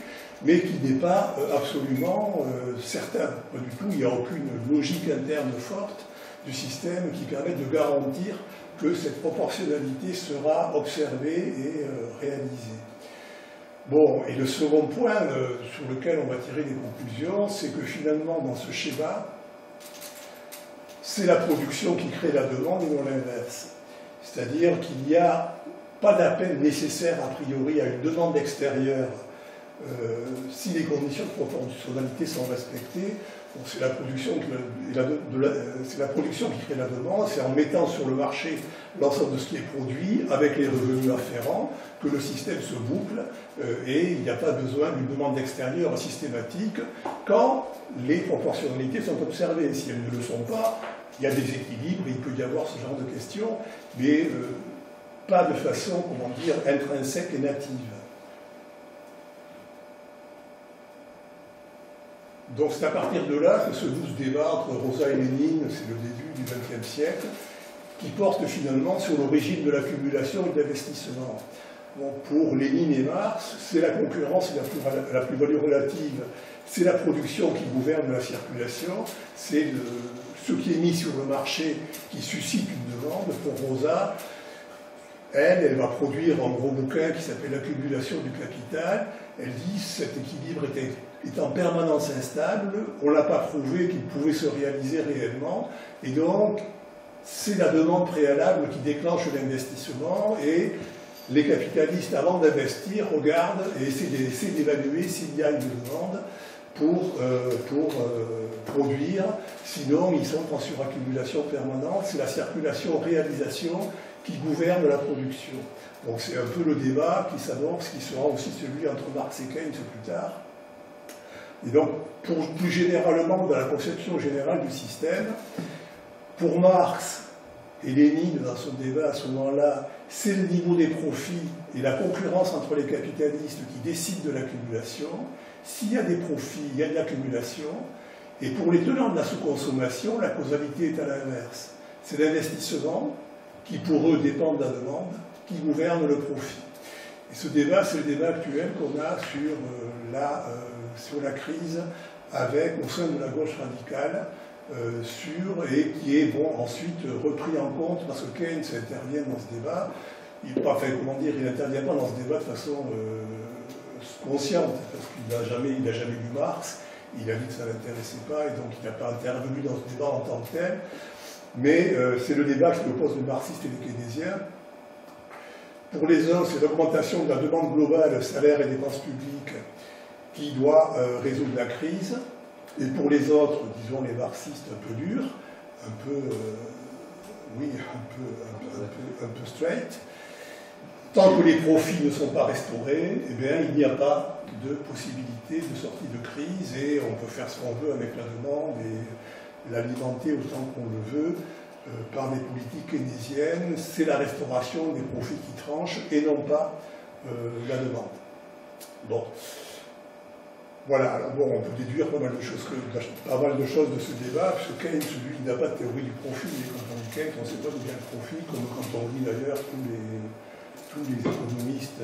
mais qui n'est pas absolument certain. Pas du tout, il n'y a aucune logique interne forte du système qui permet de garantir que cette proportionnalité sera observée et réalisée. Bon, et le second point sur lequel on va tirer des conclusions, c'est que finalement, dans ce schéma, c'est la production qui crée la demande et non l'inverse. C'est-à-dire qu'il n'y a pas d'appel nécessaire a priori à une demande extérieure si les conditions de proportionnalité sont respectées. Bon, c'est la production qui crée la demande, c'est en mettant sur le marché l'ensemble de ce qui est produit, avec les revenus afférents, que le système se boucle, et il n'y a pas besoin d'une demande extérieure systématique quand les proportionnalités sont observées. Si elles ne le sont pas, il y a des équilibres, il peut y avoir ce genre de questions, mais pas de façon, comment dire, intrinsèque et native. Donc c'est à partir de là que se loue ce débat entre Rosa et Lénine, c'est le début du XXe siècle, qui porte finalement sur l'origine de l'accumulation et de l'investissement. Bon, pour Lénine et Marx, c'est la concurrence et la plus-value relative, c'est la production qui gouverne la circulation, c'est ce qui est mis sur le marché qui suscite une demande. Pour Rosa, elle va produire un gros bouquin qui s'appelle L'accumulation du capital. Elle dit que cet équilibre est en permanence instable, on n'a pas prouvé qu'il pouvait se réaliser réellement, et donc c'est la demande préalable qui déclenche l'investissement, et les capitalistes, avant d'investir, regardent et essaient d'évaluer s'il y a une demande pour produire, sinon ils sont en suraccumulation permanente, c'est la circulation-réalisation qui gouverne la production. Donc c'est un peu le débat qui s'annonce, qui sera aussi celui entre Marx et Keynes plus tard. Et donc, plus généralement, dans la conception générale du système, pour Marx et Lénine, dans son débat à ce moment-là, c'est le niveau des profits et la concurrence entre les capitalistes qui décident de l'accumulation. S'il y a des profits, il y a de l'accumulation. Et pour les tenants de la sous-consommation, la causalité est à l'inverse. C'est l'investissement qui, pour eux, dépend de la demande, qui gouverne le profit. Et ce débat, c'est le débat actuel qu'on a sur la crise au sein de la gauche radicale, et qui est ensuite repris en compte, parce que Keynes intervient dans ce débat. Il n'intervient pas dans ce débat de façon consciente, parce qu'il n'a jamais lu Marx, il a dit que ça ne l'intéressait pas, et donc il n'a pas intervenu dans ce débat en tant que tel. Mais c'est le débat qui oppose les marxistes et les keynésiens. Pour les uns, c'est l'augmentation de la demande globale, salaire et dépenses publiques, qui doit résoudre la crise. Et pour les autres, disons les marxistes un peu durs, un peu straight, tant que les profits ne sont pas restaurés, eh bien, il n'y a pas de possibilité de sortie de crise, et on peut faire ce qu'on veut avec la demande et l'alimenter autant qu'on le veut par des politiques keynésiennes. C'est la restauration des profits qui tranchent et non pas la demande. Bon. Voilà, alors bon, on peut déduire pas mal de choses de ce débat, parce que Keynes, lui, n'a pas de théorie du profit, et quand on dit Keynes, on ne sait pas d'où vient le profit, comme quand on lit d'ailleurs tous les économistes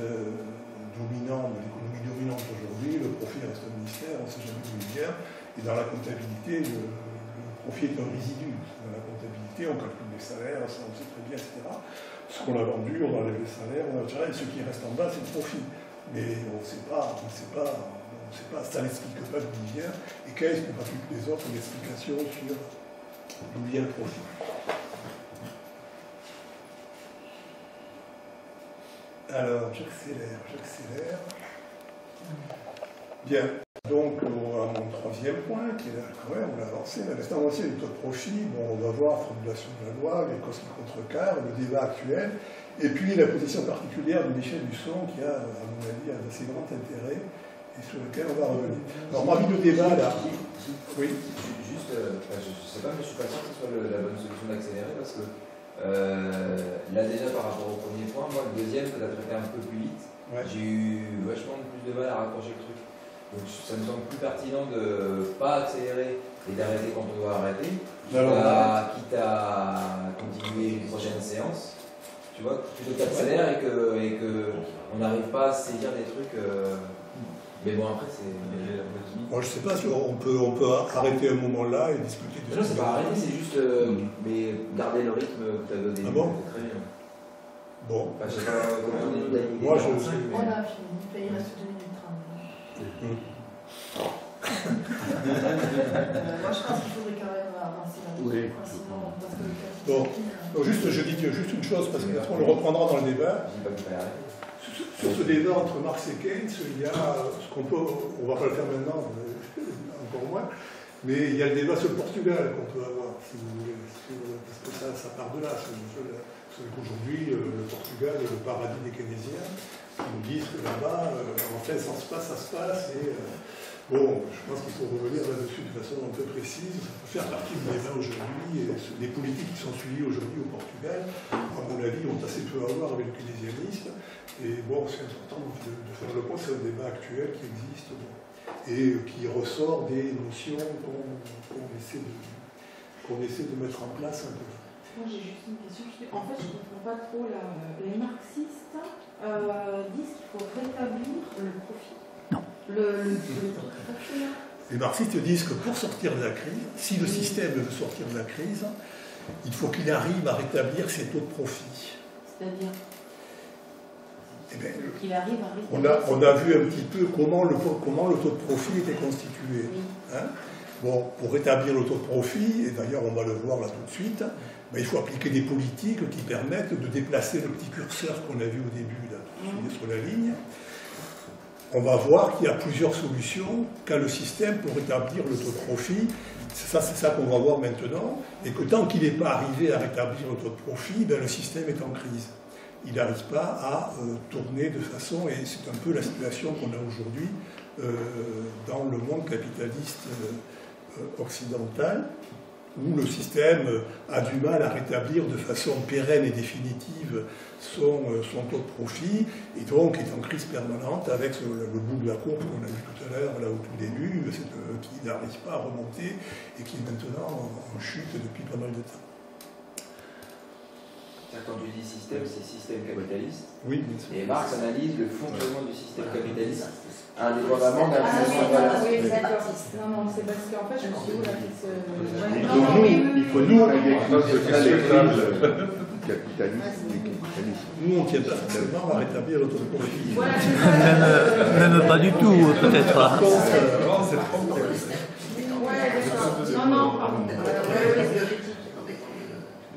dominants de l'économie dominante aujourd'hui, le profit reste un mystère, on ne sait jamais d'où il vient, et dans la comptabilité, le profit est un résidu. Dans la comptabilité, on calcule les salaires, ça on sait très bien, etc. Ce qu'on a vendu, on enlève les salaires, on a et ce qui reste en bas, c'est le profit. Mais on ne sait pas, ça n'explique pas d'où il vient, et Keynes n'est pas plus que les autres une explication sur d'où vient le profit. Alors, j'accélère. Bien, donc à mon troisième point, qui est là, quand même, on a avancé, l'investissement avancé du taux de profit, bon, on va voir la formulation de la loi, les causes qui contrecarrent, le débat actuel, et puis la position particulière de Michel Husson, qui a, à mon avis, un assez grand intérêt, et sur lequel on va revenir. Alors, parmi le débat, là... Oui. Juste, je ne sais pas, mais je ne suis pas sûr que ce soit la bonne solution d'accélérer, parce que là, déjà, par rapport au premier point, moi, le deuxième, que tu as traité un peu plus vite, ouais. J'ai eu vachement plus de mal à raccrocher le truc. Donc, ça me semble plus pertinent de ne pas accélérer et d'arrêter quand on doit arrêter, quitte à continuer une prochaine séance. Tu vois, plutôt qu'accélère et qu'on n'arrive pas à saisir des trucs. Mais bon, après, c'est. Moi, je ne sais pas si on peut arrêter un moment là et discuter de ça. Non, c'est pas arrêter, c'est juste mais garder le rythme que tu as donné. Ah bon? Très bien. Bon. Enfin, je sais pas comment on est. Moi, je. Voilà, il reste 2 minutes 30. Moi, je pense qu'il faudrait quand même avancer là-dessus. Oui. Sinon, parce que bon. Donc, je dis juste une chose, parce qu'on le reprendra dans le débat. Je dis pas qu'il fallait arrêter. Sur ce débat entre Marx et Keynes, il y a ce qu'on peut, on ne va pas le faire maintenant, encore moins, mais il y a le débat sur le Portugal qu'on peut avoir, si vous voulez, parce que ça part de là. C'est qu'aujourd'hui, le Portugal est le paradis des keynésiens, qui nous disent que là-bas, en fait, ça se passe, et bon, je pense qu'il faut revenir là-dessus de façon un peu précise. Ça peut faire partie du débat aujourd'hui, et les politiques qui sont suivies aujourd'hui au Portugal, à mon avis, ont assez peu à voir avec le keynésianisme. Et bon, c'est important de faire le point sur le débat actuel qui existe et qui ressort des notions qu'on essaie de mettre en place un peu. Moi, j'ai juste une question. En fait, je ne comprends pas trop. Les marxistes disent qu'il faut rétablir le profit. Non. Le profit, là. Les marxistes disent que pour sortir de la crise, si le système veut sortir de la crise, il faut qu'il arrive à rétablir ses taux de profit. C'est-à-dire qu'il arrive à on a vu un petit peu comment le taux de profit était constitué. Oui. Hein? Bon, pour rétablir le taux de profit, et d'ailleurs on va le voir là tout de suite, il faut appliquer des politiques qui permettent de déplacer le petit curseur qu'on a vu au début, là, sur la ligne. On va voir qu'il y a plusieurs solutions qu'a le système pour rétablir le taux de profit. C'est ça qu'on va voir maintenant, et que tant qu'il n'est pas arrivé à rétablir le taux de profit, le système est en crise. Il n'arrive pas à tourner de façon, et c'est un peu la situation qu'on a aujourd'hui dans le monde capitaliste occidental, où le système a du mal à rétablir de façon pérenne et définitive son taux de profit, et donc est en crise permanente avec le bout de la courbe qu'on a vu tout à l'heure, là au tout début, qui n'arrive pas à remonter et qui est maintenant en chute depuis pas mal de temps. Quand tu dis système, c'est système capitaliste. Oui, bien sûr. Et Marx analyse le fonctionnement du système capitaliste indépendamment de la création de valeur. Oui, d'accord. Non, c'est parce qu'en fait, je me suis dit, là, il faut nous, avec des classes de capitaliste, nous, on ne tient pas forcément à rétablir le taux de profit. Voilà, même pas du tout, peut-être. Par contre,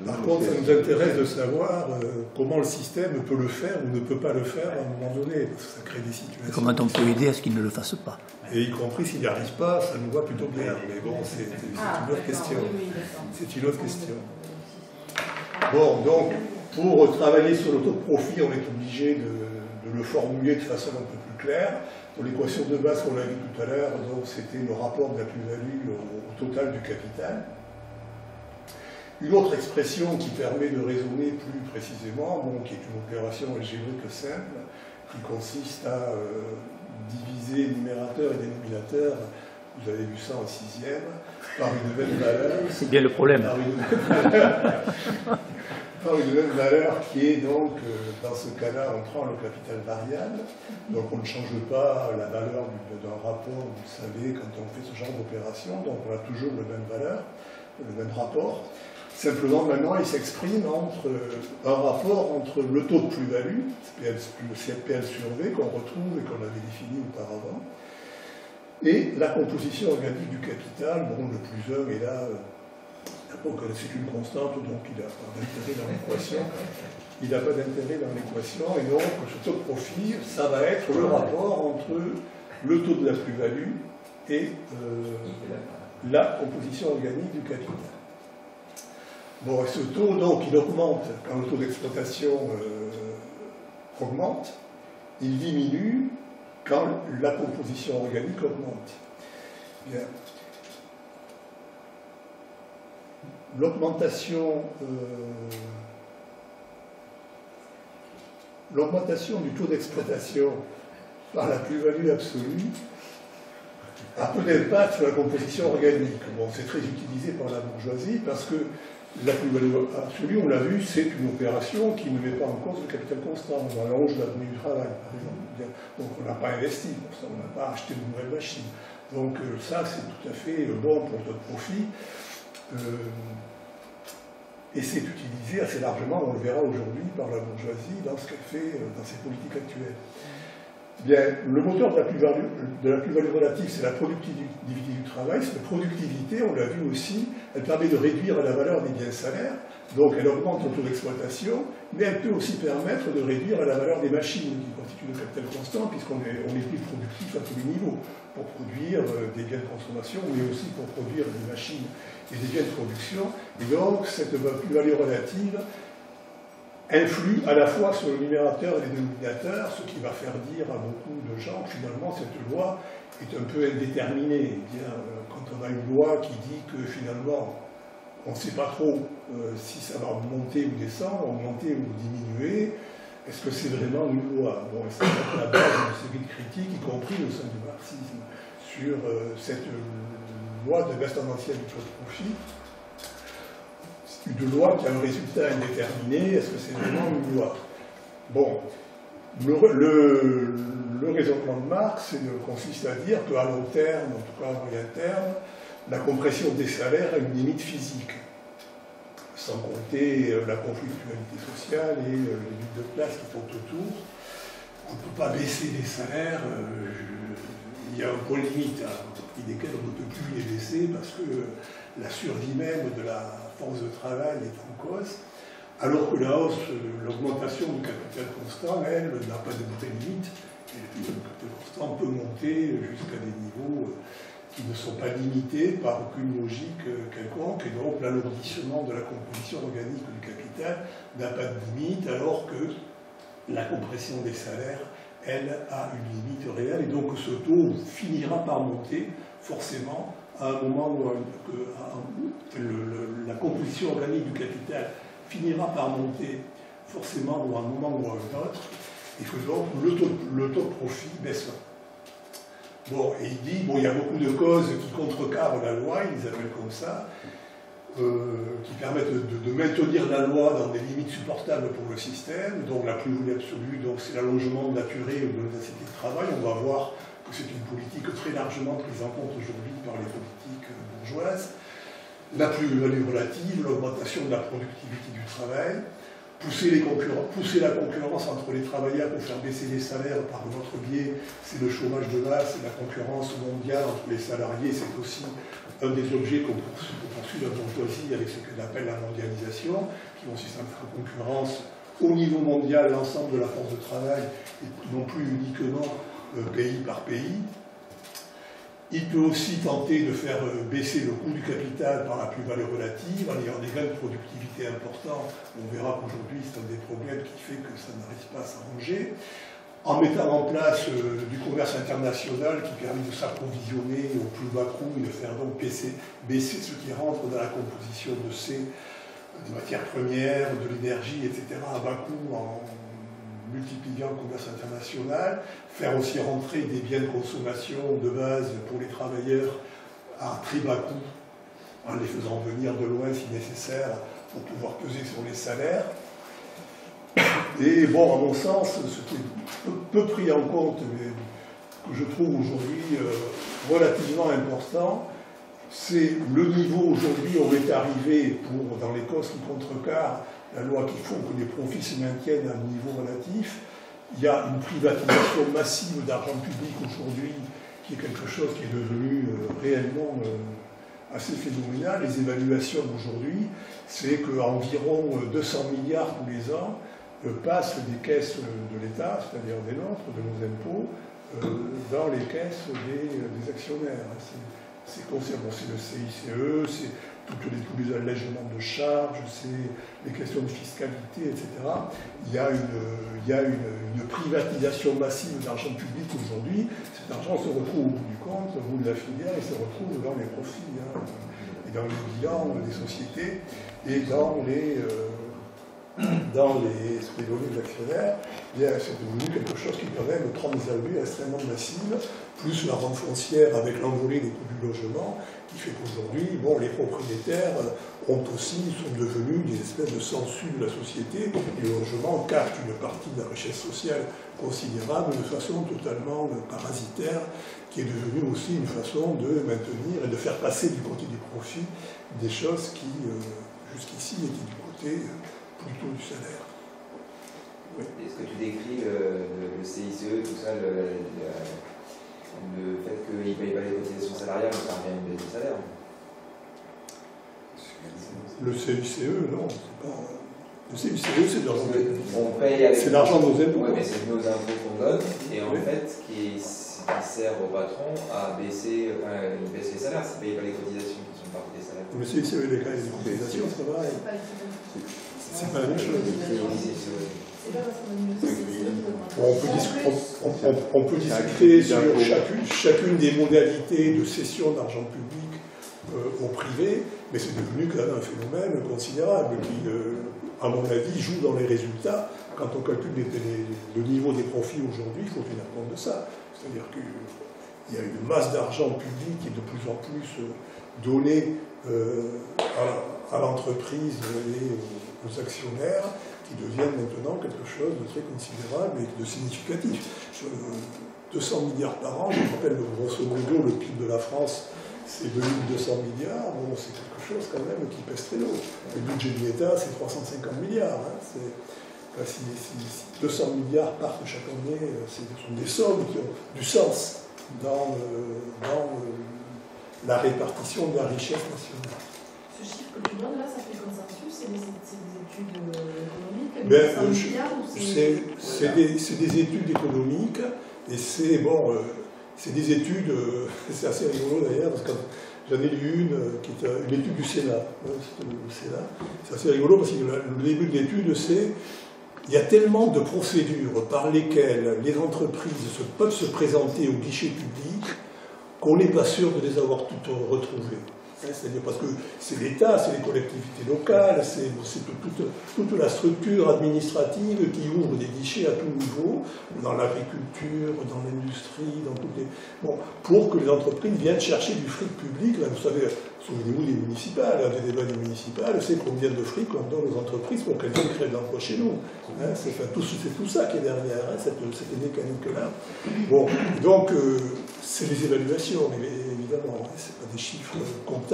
Par contre, ça nous intéresse de savoir comment le système peut le faire ou ne peut pas le faire à un moment donné, parce que ça crée des situations. Comment on peut aider à ce qu'il ne le fasse pas? Et y compris s'il n'y arrive pas, ça nous va plutôt bien. Mais bon, c'est une autre question. C'est une autre question. Bon, donc, pour travailler sur le taux de profit, on est obligé de le formuler de façon un peu plus claire. Pour l'équation de base qu'on a vue tout à l'heure, c'était le rapport de la plus-value au total du capital. Une autre expression qui permet de raisonner plus précisément, qui est une opération algébrique simple, qui consiste à diviser numérateur et dénominateur, vous avez vu ça en 6e, par une même valeur. C'est bien le problème. Par une même valeur qui est donc, dans ce cas-là, on prend le capital variable, donc on ne change pas la valeur d'un rapport, vous le savez, quand on fait ce genre d'opération, donc on a toujours la même valeur, le même rapport. Simplement, maintenant, il s'exprime entre un rapport entre le taux de plus-value, PL sur V, qu'on retrouve et qu'on avait défini auparavant, et la composition organique du capital. Bon, le plus 1 est là, c'est une constante, donc il n'a pas d'intérêt dans l'équation. Il n'a pas d'intérêt dans l'équation, et donc ce taux de profit, ça va être le rapport entre le taux de la plus-value et la composition organique du capital. Bon, ce taux, donc, il augmente quand le taux d'exploitation augmente, il diminue quand la composition organique augmente. Bien. L'augmentation du taux d'exploitation par la plus-value absolue a peu d'impact sur la composition organique. Bon, c'est très utilisé par la bourgeoisie parce que la plus-value absolue, on l'a vu, c'est une opération qui ne met pas en cause le capital constant. On allonge la durée du travail, par exemple. Donc on n'a pas investi pour ça, on n'a pas acheté de nouvelles machines. Donc ça, c'est tout à fait bon pour notre profit. Et c'est utilisé assez largement, on le verra aujourd'hui, par la bourgeoisie dans ce qu'elle fait dans ses politiques actuelles. Bien, le moteur de la plus-value relative, c'est la productivité du travail. Cette productivité, on l'a vu aussi, elle permet de réduire la valeur des biens salaires, donc elle augmente le taux d'exploitation, mais elle peut aussi permettre de réduire la valeur des machines, qui constituent le capital constant, puisqu'on est plus productif à tous les niveaux, pour produire des biens de consommation, mais aussi pour produire des machines et des biens de production. Et donc, cette plus-value relative influe à la fois sur le numérateur et les dénominateurs, ce qui va faire dire à beaucoup de gens que finalement cette loi est un peu indéterminée. Bien, quand on a une loi qui dit que finalement on ne sait pas trop si ça va monter ou descendre, augmenter ou diminuer, est-ce que c'est vraiment une loi? Bon, c'est la base de série de critiques, y compris au sein du marxisme, sur cette loi de baisse tendancielle du taux de profit. Une loi qui a un résultat indéterminé, est-ce que c'est vraiment une loi? Bon, le raisonnement de Marx consiste à dire qu'à long terme, en tout cas à moyen terme, la compression des salaires a une limite physique, sans compter la conflictualité sociale et les luttes de classe qui sont autour. on ne peut pas baisser les salaires. Il y a un point limite à partir desquels on ne peut plus les baisser parce que la survie même de la force de travail est en cause, alors que la hausse, l'augmentation du capital constant, elle, n'a pas de vraie limite. Et le capital constant peut monter jusqu'à des niveaux qui ne sont pas limités par aucune logique quelconque, et donc l'alourdissement de la composition organique du capital n'a pas de limite, alors que la compression des salaires, elle, a une limite réelle, et donc ce taux finira par monter, forcément, à un moment où la composition organique du capital finira par monter, forcément, ou à un moment ou à un autre, et que donc le taux de profit baissera. Bon, et il dit, bon, il y a beaucoup de causes qui contrecarrent la loi, ils les appellent comme ça, qui permettent de maintenir la loi dans des limites supportables pour le système. Donc la plus-value absolue, c'est l'allongement de la durée de l'intensité de travail. On va voir que c'est une politique très largement prise en compte aujourd'hui par les politiques bourgeoises. La plus-value relative, l'augmentation de la productivité du travail, pousser la concurrence entre les travailleurs pour faire baisser les salaires par notre biais, c'est le chômage de masse, la concurrence mondiale entre les salariés, c'est aussi un des objets qu'on poursuit la bourgeoisie avec ce qu'on appelle la mondialisation, qui consiste à mettre en concurrence au niveau mondial l'ensemble de la force de travail, et non plus uniquement pays par pays. Il peut aussi tenter de faire baisser le coût du capital par la plus-value relative, en ayant des gains de productivité importants. On verra qu'aujourd'hui, c'est un des problèmes qui fait que ça n'arrive pas à s'arranger. En mettant en place du commerce international qui permet de s'approvisionner au plus bas coût et de faire donc baisser ce qui rentre dans la composition des matières premières, de l'énergie, etc., à bas coût, en multipliant le commerce international, faire aussi rentrer des biens de consommation de base pour les travailleurs à très bas coût, en les faisant venir de loin si nécessaire pour pouvoir peser sur les salaires. Et bon, à mon sens, ce qui est peu pris en compte, mais que je trouve aujourd'hui relativement important, c'est le niveau aujourd'hui où on est arrivé dans les causes qui contrecarrent la loi qui font que les profits se maintiennent à un niveau relatif. Il y a une privatisation massive d'argent public aujourd'hui qui est quelque chose qui est devenu réellement assez phénoménal. Les évaluations d'aujourd'hui, c'est qu'environ 200 milliards tous les ans passent des caisses de l'État, c'est-à-dire des nôtres, de nos impôts, dans les caisses des actionnaires. C'est le CICE, c'est tous les allègements de charges, c'est les questions de fiscalité, etc. Il y a une privatisation massive d'argent public aujourd'hui. Cet argent se retrouve au bout du compte, au bout de la filière, et se retrouve dans les profits, et dans les bilans des sociétés, et dans les données des actionnaires. C'est devenu quelque chose qui permet de prendre des abus extrêmement massives, plus la rente foncière avec l'envolée des coûts du logement, qui fait qu'aujourd'hui, les propriétaires sont devenus des espèces de sangsues de la société, et le logement capte une partie de la richesse sociale considérable de façon totalement parasitaire, qui est devenue aussi une façon de maintenir et de faire passer du côté du profit des choses qui, jusqu'ici, étaient du côté plutôt du salaire. Oui. Est-ce que tu décris le CICE, tout ça, le fait qu'il ne paye pas les cotisations salariales, ça revient à une baisse de salaire? Le CICE, non, c'est pas. Le CICE, c'est de l'argent. On paye avec. C'est l'argent de nos impôts. Oui, mais c'est nos impôts qu'on donne, et en fait, qui sert au patron à baisser les salaires. S'il ne paye pas les cotisations qui sont parties des salaires. Le CICE et les cotisations, c'est pas pareil. C'est pas la même chose. On peut discuter sur chacune des modalités de cession d'argent public au privé, mais c'est devenu quand même un phénomène considérable qui, à mon avis, joue dans les résultats. Quand on calcule le niveau des profits aujourd'hui, il faut tenir compte de ça. C'est-à-dire qu'il y a une masse d'argent public qui est de plus en plus donnée à l'entreprise et aux actionnaires, qui deviennent maintenant quelque chose de très considérable et de significatif. 200 milliards par an, je me rappelle grosso modo le PIB de la France, c'est 2200 milliards, c'est quelque chose quand même qui pèse très lourd. Le budget de l'État, c'est 350 milliards. Si 200 milliards partent chaque année, ce sont des sommes qui ont du sens dans la répartition de la richesse nationale. Ce chiffre que tu donnes là, ça fait consensus, c'est des études économiques, c'est des études économiques, et c'est des études, c'est assez rigolo d'ailleurs, parce que j'en ai lu une qui est une étude du Sénat. C'est assez rigolo parce que le début de l'étude, c'est il y a tellement de procédures par lesquelles les entreprises peuvent se présenter au guichet public qu'on n'est pas sûr de les avoir toutes retrouvées. C'est-à-dire parce que c'est l'État, c'est les collectivités locales, c'est toute la structure administrative qui ouvre des guichets à tout niveau, dans l'agriculture, dans l'industrie, dans toutes les... Bon, pour que les entreprises viennent chercher du fric public. Là, vous savez, souvenez-vous des municipales, des débats des municipales, c'est combien de fric on donne aux entreprises pour qu'elles viennent créer de l'emploi chez nous. C'est tout ça qui est derrière, cette mécanique-là. Bon, donc, c'est des évaluations, mais évidemment, c'est pas des chiffres comptables.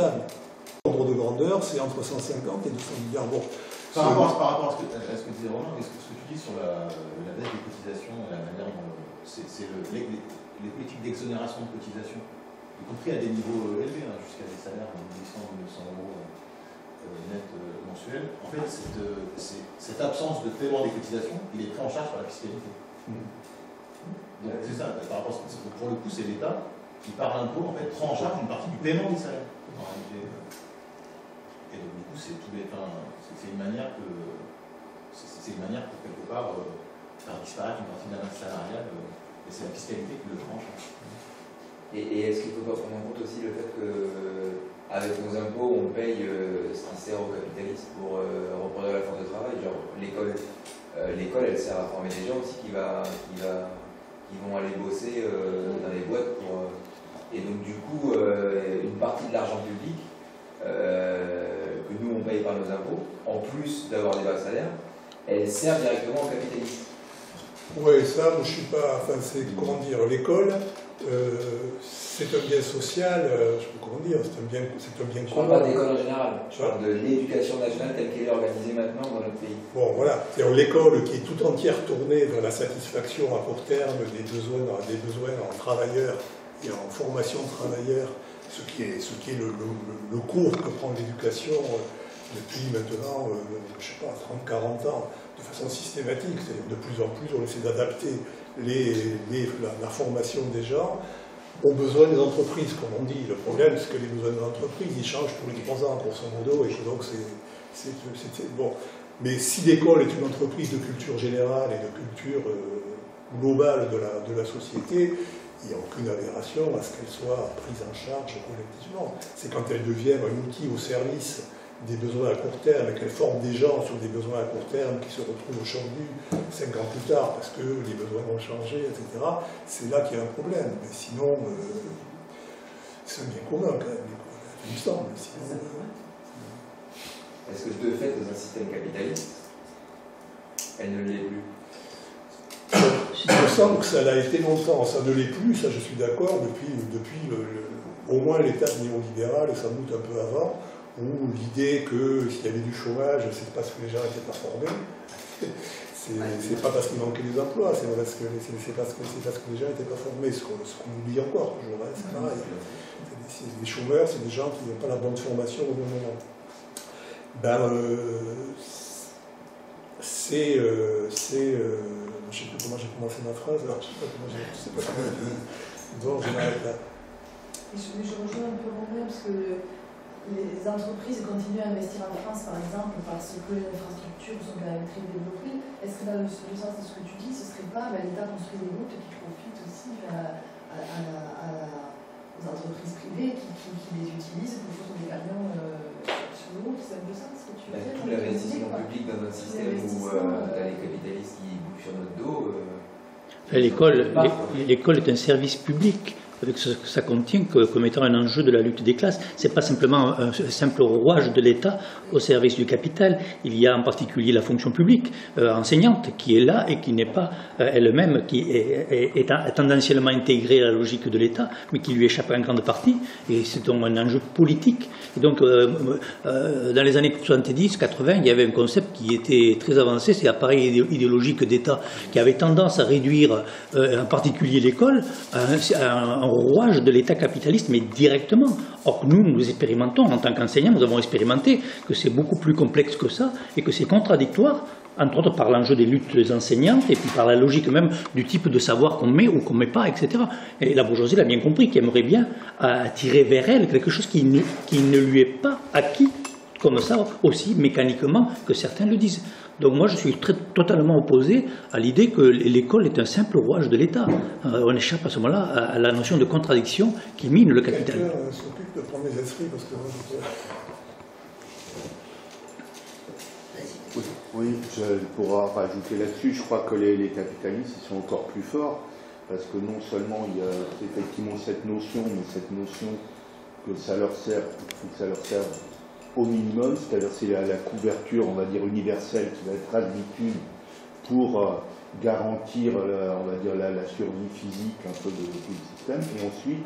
L'ordre de grandeur, c'est entre 150 et 200 milliards. Bon, par rapport à ce que disait Romain, ce que tu dis sur la baisse des cotisations et la manière dont les politiques d'exonération de cotisations, y compris à des niveaux élevés, jusqu'à des salaires de 800 ou 900 euros net mensuels, en fait, cette absence de paiement des cotisations, il est pris en charge par la fiscalité. Donc c'est ça, par rapport à ce que pour le coup, c'est l'État qui, par l'impôt, en fait, prend en charge une partie du paiement des salaires. Et donc, du coup, c'est une manière pour quelque part faire disparaître une partie de la masse salariale, et c'est la fiscalité qui le prend en charge. Et est-ce qu'il ne faut pas prendre en compte aussi le fait qu'avec nos impôts, on paye ce qui sert aux capitalistes pour reproduire la force de travail? Genre, l'école, elle sert à former des gens aussi qui vont aller bosser dans les boîtes pour... Et donc, du coup, une partie de l'argent public que nous, on paye par nos impôts, en plus d'avoir des bas salaires, elle sert directement aux capitalistes. Oui, ça, moi, je suis pas... Enfin, c'est, comment dire, l'école, c'est un bien social, je sais pas comment dire, c'est un bien commun. Je parle pas d'école en général, je parle de l'éducation nationale telle qu'elle est organisée maintenant dans notre pays. Bon, voilà, c'est-à-dire l'école qui est tout entière tournée vers la satisfaction à court terme des besoins en travailleurs et en formation de travailleurs, ce qui est le cours que prend l'éducation depuis maintenant, je sais pas, 30-40 ans, de façon systématique. C'est-à-dire de plus en plus, on essaie d'adapter la formation des gens aux besoins des entreprises, comme on dit. Le problème, c'est que les besoins des entreprises, ils changent tous les 3 ans, grosso modo, et donc c'est bon. Mais si l'école est une entreprise de culture générale et de culture globale de la société, il n'y a aucune aberration à ce qu'elle soit prise en charge collectivement. C'est quand elle devient un outil au service des besoins à court terme et qu'elle forme des gens sur des besoins à court terme qui se retrouvent aujourd'hui 5 ans plus tard parce que les besoins ont changé, etc. C'est là qu'il y a un problème. Mais sinon, c'est un bien commun quand même, il me semble. Est-ce que de fait, dans un système capitaliste, elle ne l'est plus? Il me semble que ça l'a été longtemps, ça ne l'est plus, ça je suis d'accord, depuis au moins l'étape néolibérale, et sans doute un peu avant, où l'idée que s'il y avait du chômage, c'est parce que les gens n'étaient pas formés, c'est pas parce qu'il manquait des emplois, c'est parce que les gens n'étaient pas formés, ce qu'on oublie encore toujours, c'est pareil. Les chômeurs, c'est des gens qui n'ont pas la bonne formation au bon moment. Je ne sais plus comment j'ai commencé ma phrase, alors je ne sais pas comment donc je m'arrête là. Je rejoins un peu Romain, parce que les entreprises continuent à investir en France, par exemple, parce que les infrastructures sont quand même très développées. Est-ce que dans le sens de ce que tu dis, ce ne serait pas l'État construit des routes qui profitent aussi aux entreprises privées qui les utilisent pour faire des camions sur les routes? C'est un peu ça ce que tu veux dire? Tout l'investissement public dans notre système où les capitalistes qui bouffent sur notre dos. L'école est un service public avec ce que ça contient comme étant un enjeu de la lutte des classes. Ce n'est pas simplement un simple rouage de l'État au service du capital. Il y a en particulier la fonction publique enseignante qui est là et qui n'est pas elle-même, qui est tendanciellement intégrée à la logique de l'État, mais qui lui échappe en grande partie. Et c'est donc un enjeu politique. Et donc, dans les années 70-80, il y avait un concept qui était très avancé, c'est l'appareil idéologique d'État qui avait tendance à réduire en particulier l'école à un rouage de l'État capitaliste, mais directement. Or, nous expérimentons, en tant qu'enseignants, nous avons expérimenté que c'est beaucoup plus complexe que ça et que c'est contradictoire, entre autres par l'enjeu des luttes enseignantes et puis par la logique même du type de savoir qu'on met ou qu'on ne met pas, etc. Et la bourgeoisie l'a bien compris, qui aimerait bien attirer vers elle quelque chose qui ne lui est pas acquis, comme ça aussi mécaniquement que certains le disent. Donc moi je suis totalement opposé à l'idée que l'école est un simple rouage de l'État. On échappe à ce moment-là à la notion de contradiction qui mine le capital. Quelqu'un s'occupe de prendre les esprits parce que moi Oui, pour rajouter là-dessus, je crois que les capitalistes ils sont encore plus forts parce que non seulement il y a effectivement cette notion, mais cette notion que ça leur sert, que ça leur serve au minimum, c'est-à-dire c'est la couverture, on va dire, universelle qui va être admissible pour garantir, on va dire, la survie physique un peu de tout le système. Et ensuite,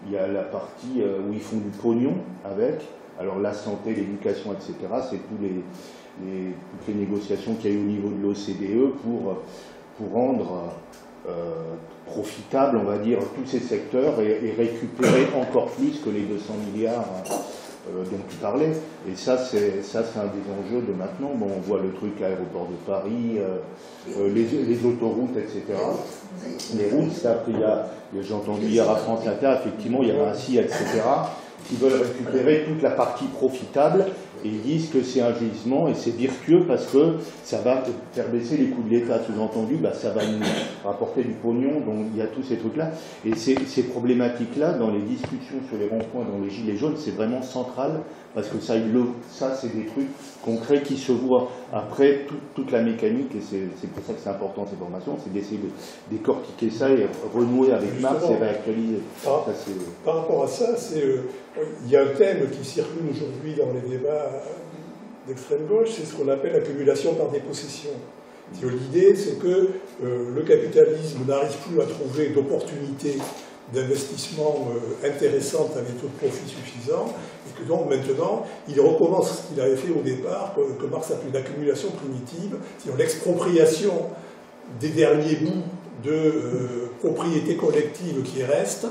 il y a la partie où ils font du pognon avec, alors la santé, l'éducation, etc., c'est toutes les négociations qu'il y a eu au niveau de l'OCDE pour rendre profitable, on va dire, tous ces secteurs et récupérer encore plus que les 200 milliards dont tu parlais. Et ça, c'est un des enjeux de maintenant. Bon, on voit le truc aéroport de Paris, les autoroutes, etc. Les routes, j'ai entendu hier à France Inter, effectivement, il y a un SI, etc., qui veulent récupérer toute la partie profitable et ils disent que c'est un gisement et c'est virtueux parce que ça va faire baisser les coûts de l'État. Sous-entendu, ça va nous rapporter du pognon, donc il y a tous ces trucs-là. Et ces problématiques-là, dans les discussions sur les ronds-points, dans les gilets jaunes, c'est vraiment central parce que ça c'est des trucs concrets qui se voient. Après, toute la mécanique, et c'est pour ça que c'est important ces formations, c'est d'essayer de décortiquer ça et renouer avec Marx et réactualiser. Par rapport à ça, il y a un thème qui circule aujourd'hui dans les débats d'extrême gauche, c'est ce qu'on appelle l'accumulation par dépossession. L'idée, c'est que le capitalisme n'arrive plus à trouver d'opportunités d'investissement intéressantes à des taux de profit suffisants, et que donc maintenant, il recommence ce qu'il avait fait au départ, que Marx appelait l'accumulation primitive, c'est-à-dire l'expropriation des derniers bouts de propriété collective qui restent,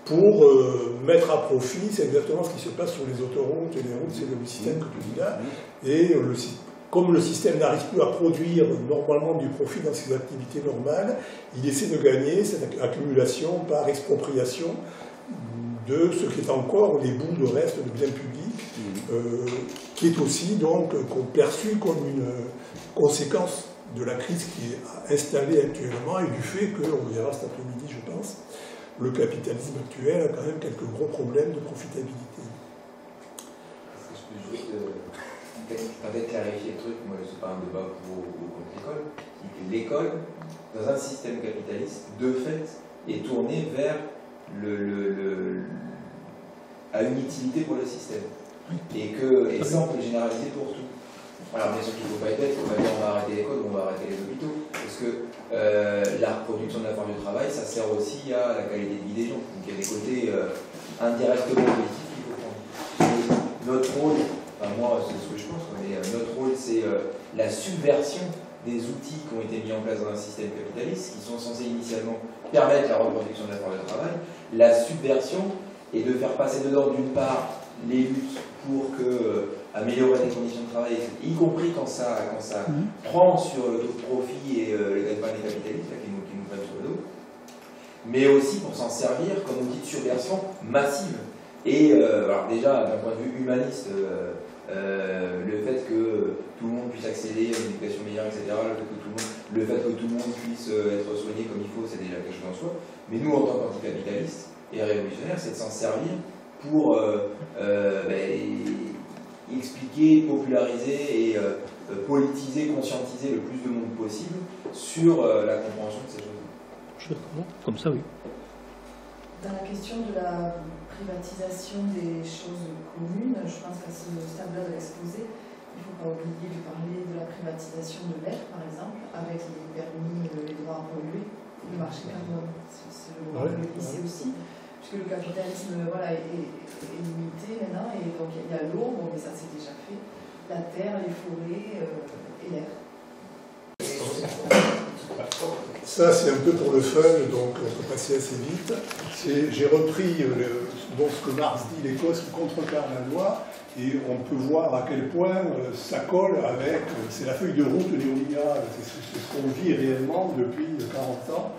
pour mettre à profit, c'est exactement ce qui se passe sur les autoroutes et les routes, c'est le système que tu dis là, et comme le système n'arrive plus à produire normalement du profit dans ses activités normales, il essaie de gagner cette accumulation par expropriation de ce qui est encore les bouts de reste de biens publics, qui est aussi donc perçu comme une conséquence de la crise qui est installée actuellement et du fait que, on verra cet après-midi je pense, le capitalisme actuel a quand même quelques gros problèmes de profitabilité. Est-ce que je peux juste peut-être clarifier le truc? Moi, ce n'est pas un débat pour ou contre l'école. L'école, dans un système capitaliste, de fait, est tournée vers à une utilité pour le système. Et ça, on peut le généraliser pour tout. Alors bien sûr qu'il ne faut pas être bête, on va dire on va arrêter l'école ou on va arrêter les hôpitaux, parce que la reproduction de la force du travail, ça sert aussi à la qualité de vie des gens. Donc il y a des côtés indirectement positifs qu'il faut prendre. Et notre rôle, enfin moi c'est ce que je pense, mais notre rôle c'est la subversion des outils qui ont été mis en place dans un système capitaliste, qui sont censés initialement permettre la reproduction de la force du travail. La subversion est de faire passer dedans d'une part les luttes pour améliorer les conditions de travail, y compris quand ça prend sur le taux de profit et les gagne-pain des capitalistes qui nous prennent sur le dos, mais aussi pour s'en servir comme outil de subversion massive. Et alors déjà, d'un point de vue humaniste, le fait que tout le monde puisse accéder à une éducation meilleure, etc., le fait que tout le monde puisse être soigné comme il faut, c'est déjà quelque chose en soi. Mais nous, en tant qu'anticapitalistes et révolutionnaires, c'est de s'en servir pour expliquer, populariser et politiser, conscientiser le plus de monde possible sur la compréhension de ces choses. Comme ça, oui. dans la question de la privatisation des choses communes, je pense qu'à ce stade-là de l'exposé, il ne faut pas oublier de parler de la privatisation de l'air, par exemple, avec les permis, les droits à polluer, le marché carbone. C'est le droit de le glisser aussi, puisque le capitalisme voilà, est limité maintenant, et donc il y a l'eau, bon, mais ça c'est déjà fait, la terre, les forêts et l'air. Ça, c'est un peu pour le fun, donc on peut passer assez vite. J'ai repris donc, ce que Marx dit, les causes qui contrecarrent la loi, et on peut voir à quel point ça colle avec, c'est la feuille de route néolibérale, c'est ce qu'on vit réellement depuis 40 ans.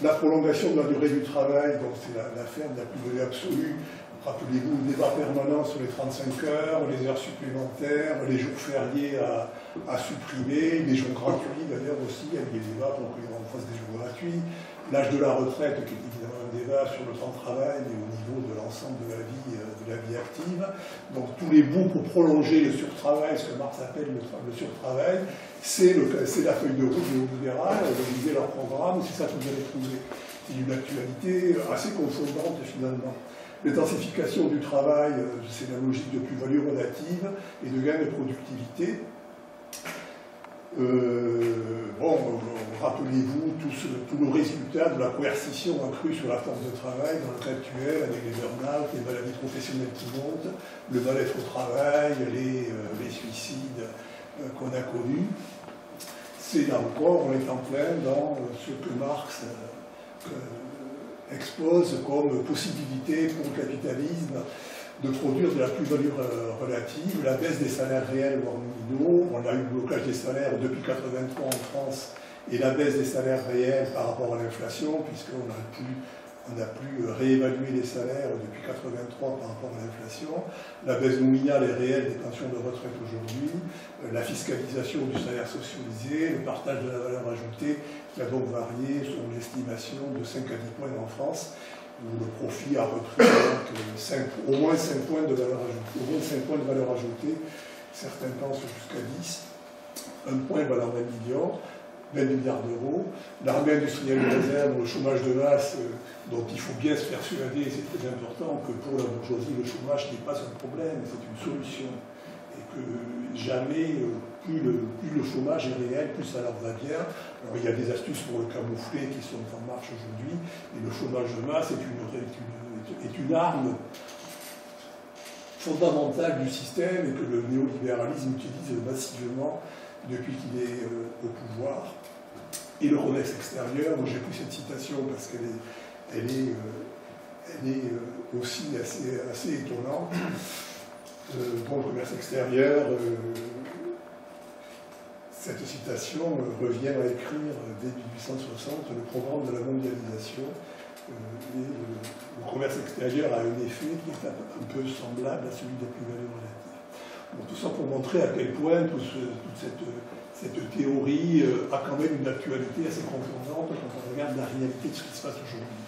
La prolongation de la durée du travail, donc c'est l'affaire de la plus-value absolue. Rappelez-vous le débat permanent sur les 35 heures, les heures supplémentaires, les jours fériés à supprimer, les jours gratuits d'ailleurs aussi, il y a des débats pour qu'on fasse des jours gratuits. L'âge de la retraite, qui est évidemment un débat sur le temps de travail et au niveau de l'ensemble de la vie active. Donc tous les bouts pour prolonger le surtravail, ce que Marx appelle le surtravail, c'est la feuille de route néolibérale, de lisez leur programme, c'est ça que vous allez trouver. C'est une actualité assez confondante finalement. L'intensification du travail, c'est la logique de plus-value relative et de gain de productivité. Rappelez-vous tout le résultat de la coercition accrue sur la force de travail dans le cas actuel, avec les burn-out, les maladies professionnelles qui montent, le mal-être au travail, les suicides qu'on a connus. C'est là encore, on est en plein dans ce que Marx expose comme possibilité pour le capitalisme de produire de la plus-value relative, la baisse des salaires réels voire nominaux. On a eu le blocage des salaires depuis 1983 en France et la baisse des salaires réels par rapport à l'inflation, puisqu'on n'a plus réévalué les salaires depuis 1983 par rapport à l'inflation, la baisse nominale et réelle des pensions de retraite aujourd'hui, la fiscalisation du salaire socialisé, le partage de la valeur ajoutée qui a donc varié selon l'estimation de 5 à 10 points en France, où le profit a repris au moins 5 points de valeur ajoutée. Au moins 5 points de valeur ajoutée, certains pensent jusqu'à 10, 1 point valeur 20 milliards d'euros. L'armée industrielle de réserve, le chômage de masse, dont il faut bien se persuader, c'est très important, que pour la bourgeoisie, le chômage n'est pas un problème, c'est une solution. Et que jamais, plus le chômage est réel, plus ça leur va bien. Alors il y a des astuces pour le camoufler qui sont en marche aujourd'hui, mais le chômage de masse est une arme fondamentale du système et que le néolibéralisme utilise massivement depuis qu'il est au pouvoir. Et le commerce extérieur, j'ai pris cette citation parce qu'elle est aussi assez étonnante. Pour le commerce extérieur, cette citation revient à écrire dès 1860 le programme de la mondialisation. Et le commerce extérieur a un effet qui est un peu semblable à celui des plus-values relatives. Bon, tout ça pour montrer à quel point toute cette théorie a quand même une actualité assez confondante quand on regarde la réalité de ce qui se passe aujourd'hui.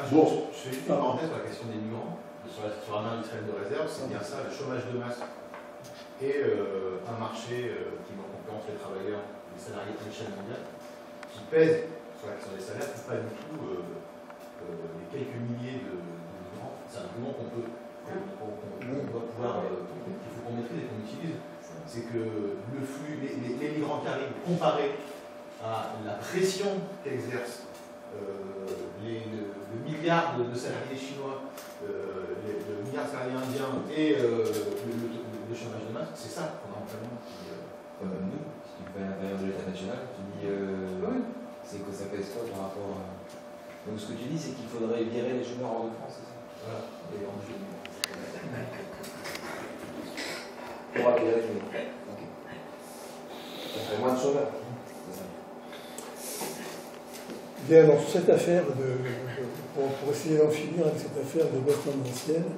Je fais une parenthèse sur la question des migrants, sur la main industrielle de réserve, c'est bien ça, le chômage de masse et un marché qui met en concurrence les travailleurs, les salariés à l'échelle mondiale, qui pèse sur la question des salaires, c'est pas du tout les quelques milliers de migrants, c'est un argument qu'on doit pouvoir, qu'il faut qu'on maîtrise et qu'on utilise. C'est que le flux, les migrants qui arrivent, comparé à la pression qu'exerce le milliard de salariés chinois, le milliard de salariés indiens et le chômage de masse, c'est ça qu'on a en plein moment. Nous, si tu fais à l'intérieur de l'État national, tu dis c'est que ça pèse quoi par rapport à... Donc ce que tu dis, c'est qu'il faudrait virer les chômeurs hors de France, c'est ça? Voilà. Pour virer les chômeurs. Ok. Ça ferait moins de chômeurs. Bien, dans cette affaire pour essayer d'en finir avec cette affaire de loi tendancielle,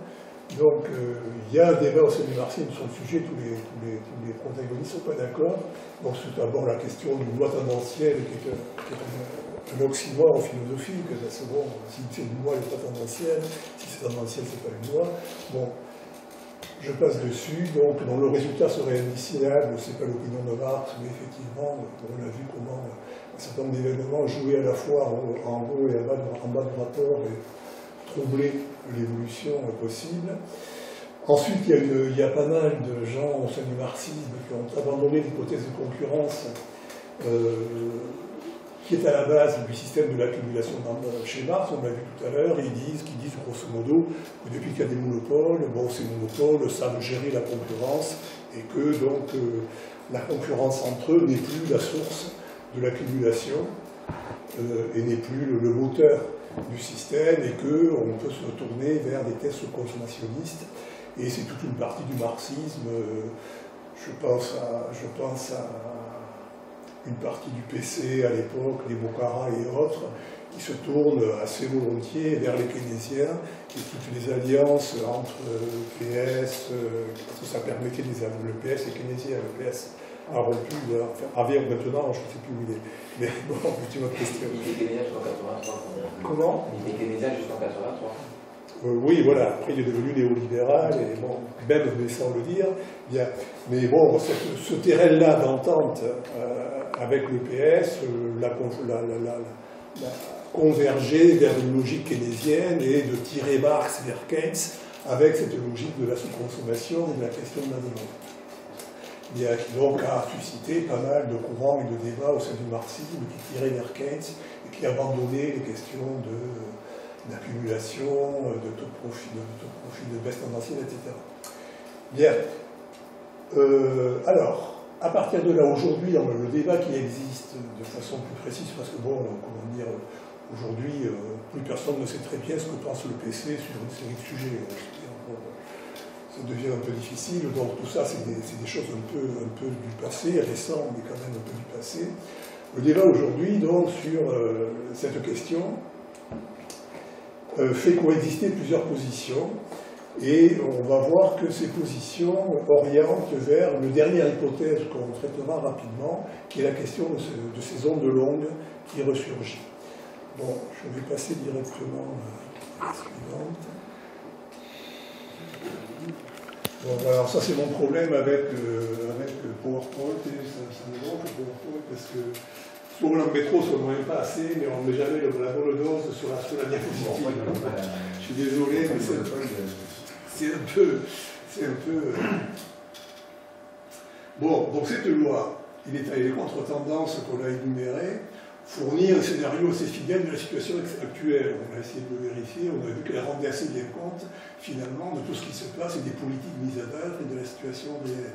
donc il y a un débat au sein du marxisme sur le sujet, tous les protagonistes ne sont pas d'accord. Donc c'est d'abord la question d'une loi tendancielle qui est un oxymore philosophique, c'est bon, si c'est une loi, elle n'est pas tendancielle, si c'est tendancielle, c'est pas une loi. Bon, je passe dessus, donc le résultat serait indiscutable, c'est pas l'opinion de Marx, mais effectivement, on a vu comment un certain nombre d'événements jouaient à la fois en haut et en bas du rapport et troubler l'évolution possible. Ensuite, il y a pas mal de gens au sein du marxisme qui ont abandonné l'hypothèse de concurrence qui est à la base du système de l'accumulation chez Marx, on l'a vu tout à l'heure. Ils disent grosso modo que depuis qu'il y a des monopoles, bon, ces monopoles savent gérer la concurrence et que donc la concurrence entre eux n'est plus la source de l'accumulation et n'est plus le moteur du système et qu'on peut se tourner vers des tests consommationnistes. Et c'est toute une partie du marxisme, je pense à une partie du PC à l'époque, les Bokhara et autres, qui se tournent assez volontiers vers les keynésiens, qui toutes les alliances entre PS, parce que ça permettait le PS est keynésien, le PS a rompu, avait maintenant, je ne sais plus où il est. Mais bon, c'est une autre question. Il était keynésien jusqu'en 83. Comment? Il était keynésien jusqu'en 83. Oui, voilà, après il est devenu néolibéral, et bon, même sans le dire, bien. Mais bon, ce terrain-là d'entente avec le PS, la converger vers une logique keynésienne et de tirer Marx vers Keynes avec cette logique de la sous-consommation et de la question de la demande. Qui donc a suscité pas mal de courants et de débats au sein du marxisme qui tiraient vers Keynes et qui abandonnaient les questions d'accumulation, de taux de profit, de baisse tendancielle, etc. Bien. Alors, à partir de là, aujourd'hui, le débat qui existe de façon plus précise, parce que bon, comment dire, aujourd'hui, plus personne ne sait très bien ce que pense le PC sur une série de sujets. Ça devient un peu difficile, donc tout ça, c'est des choses un peu du passé, récent, mais quand même un peu du passé. Le débat aujourd'hui, donc, sur cette question, fait coexister plusieurs positions, et on va voir que ces positions orientent vers une dernière hypothèse qu'on traitera rapidement, qui est la question de ces ondes longues qui ressurgit. Bon, je vais passer directement à la suivante. Bon, alors ça c'est mon problème avec PowerPoint, et ça me gonfle PowerPoint, parce que soit on en met trop, soit on n'en met pas assez, mais on ne met jamais la bonne dose sur la diapositive. Je suis désolé, mais c'est un peu... Bon, donc cette loi, il est les contre-tendances qu'on a énumérées, fournir un scénario assez fidèle de la situation actuelle. On a essayé de le vérifier, on a vu qu'elle rendait assez bien compte, finalement, de tout ce qui se passe et des politiques mises à l'œuvre et de la situation réelle.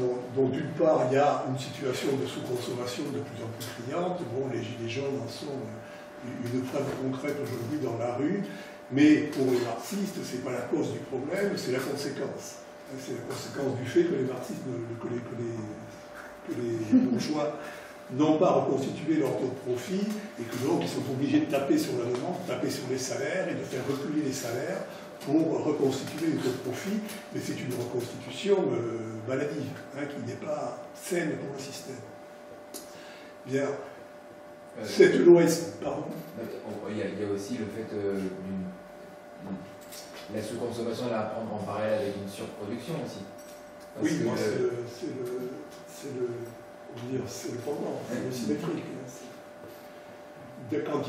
Bon, donc d'une part, il y a une situation de sous-consommation de plus en plus criante. Bon, les gilets jaunes en sont une preuve concrète aujourd'hui dans la rue, mais pour les marxistes, ce n'est pas la cause du problème, c'est la conséquence. C'est la conséquence du fait que les marxistes, que les bourgeois n'ont pas reconstitué leur taux de profit et que donc ils sont obligés de taper sur la demande, de taper sur les salaires et de faire reculer les salaires pour reconstituer le taux de profit, mais c'est une reconstitution maladive, qui n'est pas saine pour le système. Bien. Cette loi est... Pardon. Il y a aussi le fait la sous-consommation à prendre en parallèle avec une surproduction aussi. Oui, c'est le pendant, c'est le symétrique. Quand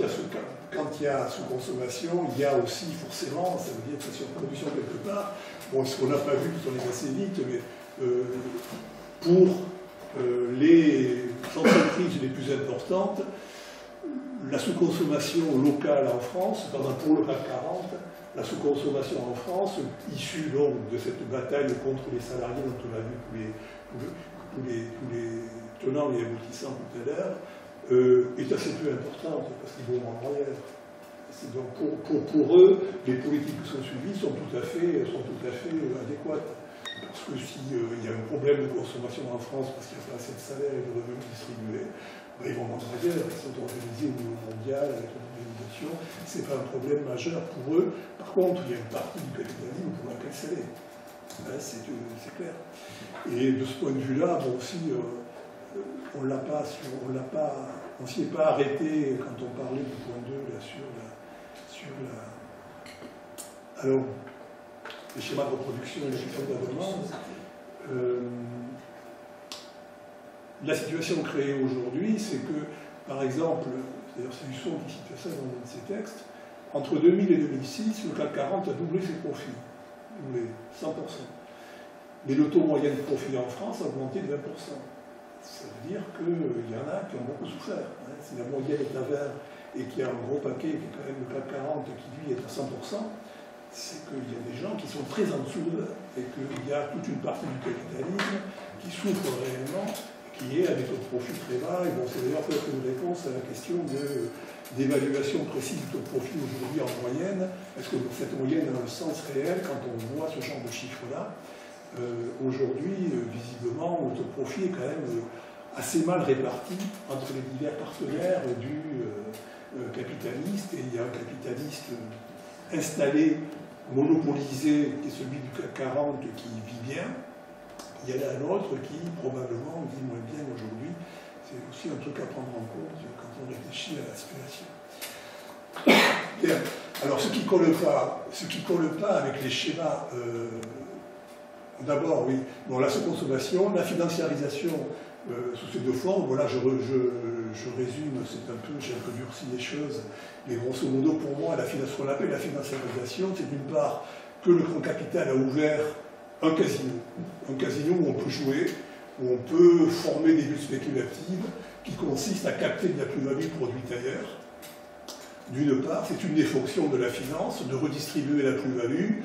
il y a sous-consommation, il y a aussi forcément, ça veut dire que c'est surproduction quelque part. Bon, ce qu'on n'a pas vu, on est assez vite, mais pour les entreprises les plus importantes, la sous-consommation locale en France, pour le CAC 40, la sous-consommation en France, issue donc de cette bataille contre les salariés dont on a vu tous les tenants et aboutissants tout à l'heure, est assez peu importante parce qu'ils vont en arrière. Donc pour eux, les politiques qui sont suivies sont tout à fait adéquates. Parce que s'il y a un problème de consommation en France parce qu'il n'y a pas assez de salaires et de revenus distribués, ils vont en arrière, ils sont organisés au niveau mondial avec l'organisation, ce n'est pas un problème majeur pour eux. Par contre, il y a une partie du capitalisme pour laquelle ça l'est. C'est clair. Et de ce point de vue-là, bon, aussi, on ne s'y est pas arrêté quand on parlait du point 2 là, alors, les schémas de reproduction et les chiffres de la demande. La situation créée aujourd'hui, c'est que, par exemple, c'est-à-dire c'est Husson qui cite ça dans un de ses textes, Entre 2000 et 2006, le CAC 40 a doublé ses profits. Doublé, 100%. Mais le taux moyen de profit en France a augmenté de 20%. Ça veut dire qu'il y en a qui ont beaucoup souffert. Hein. Si la moyenne est à 20 et qu'il y a un gros paquet, qui est quand même le CAC 40, qui lui est à 100%, c'est qu'il y a des gens qui sont très en dessous de 20 et qu'il y a toute une partie du capitalisme qui souffre réellement, qui est à des taux de profit très bas. Et bon, c'est d'ailleurs peut-être une réponse à la question d'évaluation précise du taux de profit aujourd'hui en moyenne. Est-ce que cette moyenne a un sens réel quand on voit ce genre de chiffres-là? Aujourd'hui, visiblement, le taux de profit est quand même assez mal réparti entre les divers partenaires du capitaliste, et il y a un capitaliste installé, monopolisé, qui est celui du CAC 40 qui vit bien. Il y en a un autre qui probablement vit moins bien aujourd'hui. C'est aussi un truc à prendre en compte quand on réfléchit à la situation. Bien. Alors ce qui colle pas avec les schémas, d'abord, oui, bon, la sous-consommation, la financiarisation sous ces deux formes. Voilà, je résume, c'est un peu, j'ai un peu durci les choses, mais grosso modo, pour moi, ce qu'on appelle la financiarisation, c'est d'une part que le grand capital a ouvert un casino où on peut jouer, où on peut former des bulles spéculatives qui consistent à capter de la plus-value produite ailleurs. D'une part, c'est une des fonctions de la finance, de redistribuer la plus-value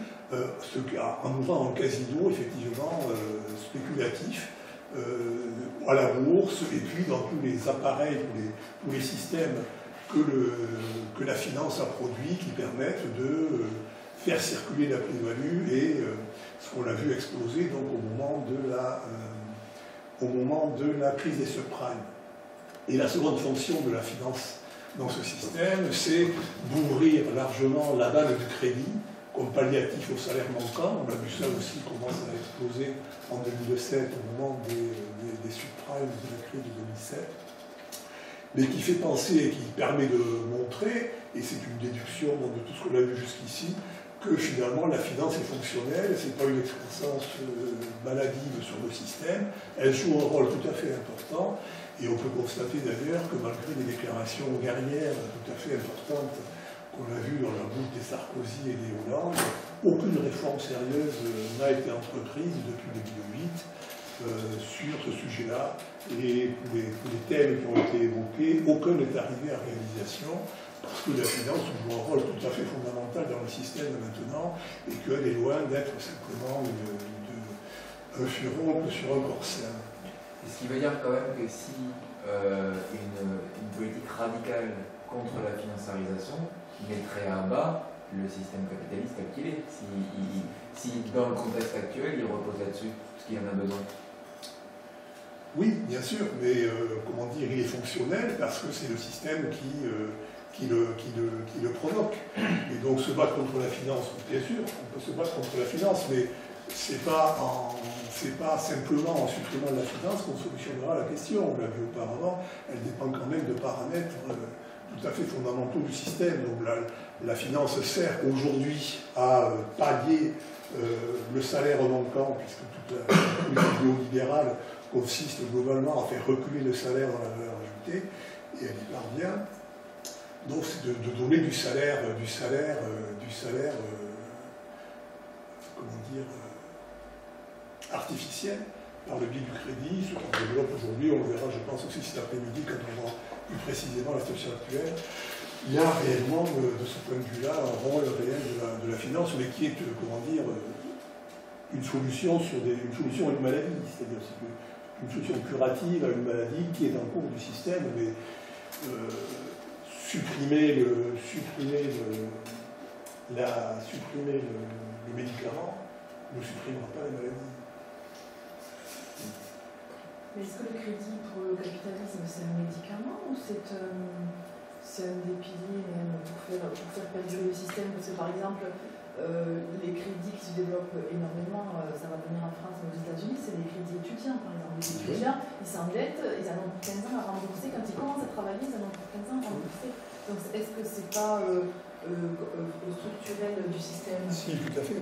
en ouvrant un casino, effectivement, spéculatif, à la bourse, et puis dans tous les appareils, tous les systèmes que la finance a produits qui permettent de faire circuler la plus-value, et ce qu'on a vu exploser donc, au moment de la crise des subprimes. Et la seconde fonction de la finance dans ce système, c'est d'ouvrir largement la vanne du crédit comme palliatif au salaire manquant. On a vu ça aussi commence à exploser en 2007 au moment des subprimes de la crise de 2007, mais qui fait penser et qui permet de montrer, et c'est une déduction de tout ce qu'on a vu jusqu'ici, que finalement la finance est fonctionnelle, c'est pas une excroissance maladive sur le système, elle joue un rôle tout à fait important, et on peut constater d'ailleurs que malgré des déclarations guerrières tout à fait importantes qu'on a vues dans la bouche des Sarkozy et des Hollande, aucune réforme sérieuse n'a été entreprise depuis 2008 sur ce sujet-là, et tous les thèmes qui ont été évoqués, aucun n'est arrivé à réalisation, parce que la finance joue un rôle tout à fait fondamental dans le système maintenant, et qu'elle est loin d'être simplement un furon sur un corsaire. Ce qui veut dire quand même que si une politique radicale contre la financiarisation mettrait à bas le système capitaliste tel qu'il est, si dans le contexte actuel il repose là-dessus, parce qu'il en a besoin. Oui, bien sûr, mais comment dire, il est fonctionnel parce que c'est le système qui le provoque. Et donc se battre contre la finance, bien sûr, on peut se battre contre la finance, mais c'est pas simplement en supprimant la finance qu'on solutionnera la question. On l'a vu auparavant, elle dépend quand même de paramètres tout à fait fondamentaux du système. Donc la finance sert aujourd'hui à pallier le salaire manquant, puisque toute la politique libérale consiste globalement à faire reculer le salaire dans la valeur ajoutée, et elle y parvient. Donc c'est de donner du salaire comment dire, artificiel par le biais du crédit, ce qu'on développe aujourd'hui, on le verra je pense aussi cet après-midi quand on verra plus précisément la situation actuelle. Il y a réellement de ce point de vue-là un rôle réel de la finance, mais qui est, comment dire, une solution à une maladie, c'est-à-dire une solution curative à une maladie qui est en cours du système, mais supprimer le médicament ne supprimera pas les maladies. Mais est-ce que le crédit pour le capitalisme, c'est un médicament ou c'est un des piliers même pour faire perdurer le système? Parce que par exemple, les crédits qui se développent énormément, ça va venir en France et aux États-Unis, c'est les crédits étudiants par exemple. Les étudiants, ils s'endettent, ils en ont pour 15 ans à rembourser. Quand ils commencent à travailler, ils en ont pour 15 ans à rembourser. Donc est-ce que c'est pas structurel du système? Si, tout à fait.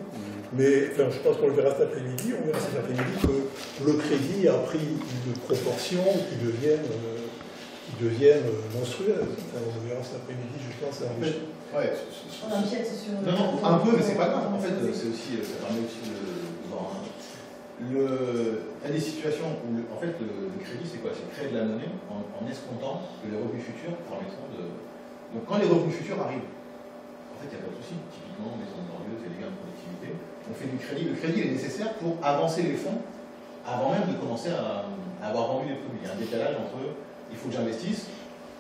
Mais enfin, je pense qu'on le verra cet après-midi. On verra cet après-midi que le crédit a pris une proportion qui deviennent monstrueuses. Enfin, on le verra cet après-midi, je pense. Ouais, On empiète sur... non, un peu, mais c'est pas grave. En fait, c'est aussi, ça permet aussi de voir. Il y a des situations où, en fait, le crédit, c'est quoi? C'est créer de la monnaie en escomptant que les revenus futurs permettront de... Donc, quand les revenus futurs arrivent, en fait, il n'y a pas de souci. Typiquement, maison de banlieue, c'est des gains de productivité. On fait du crédit. Le crédit est nécessaire pour avancer les fonds avant même de commencer à avoir vendu les produits. Il y a un décalage entre il faut que j'investisse,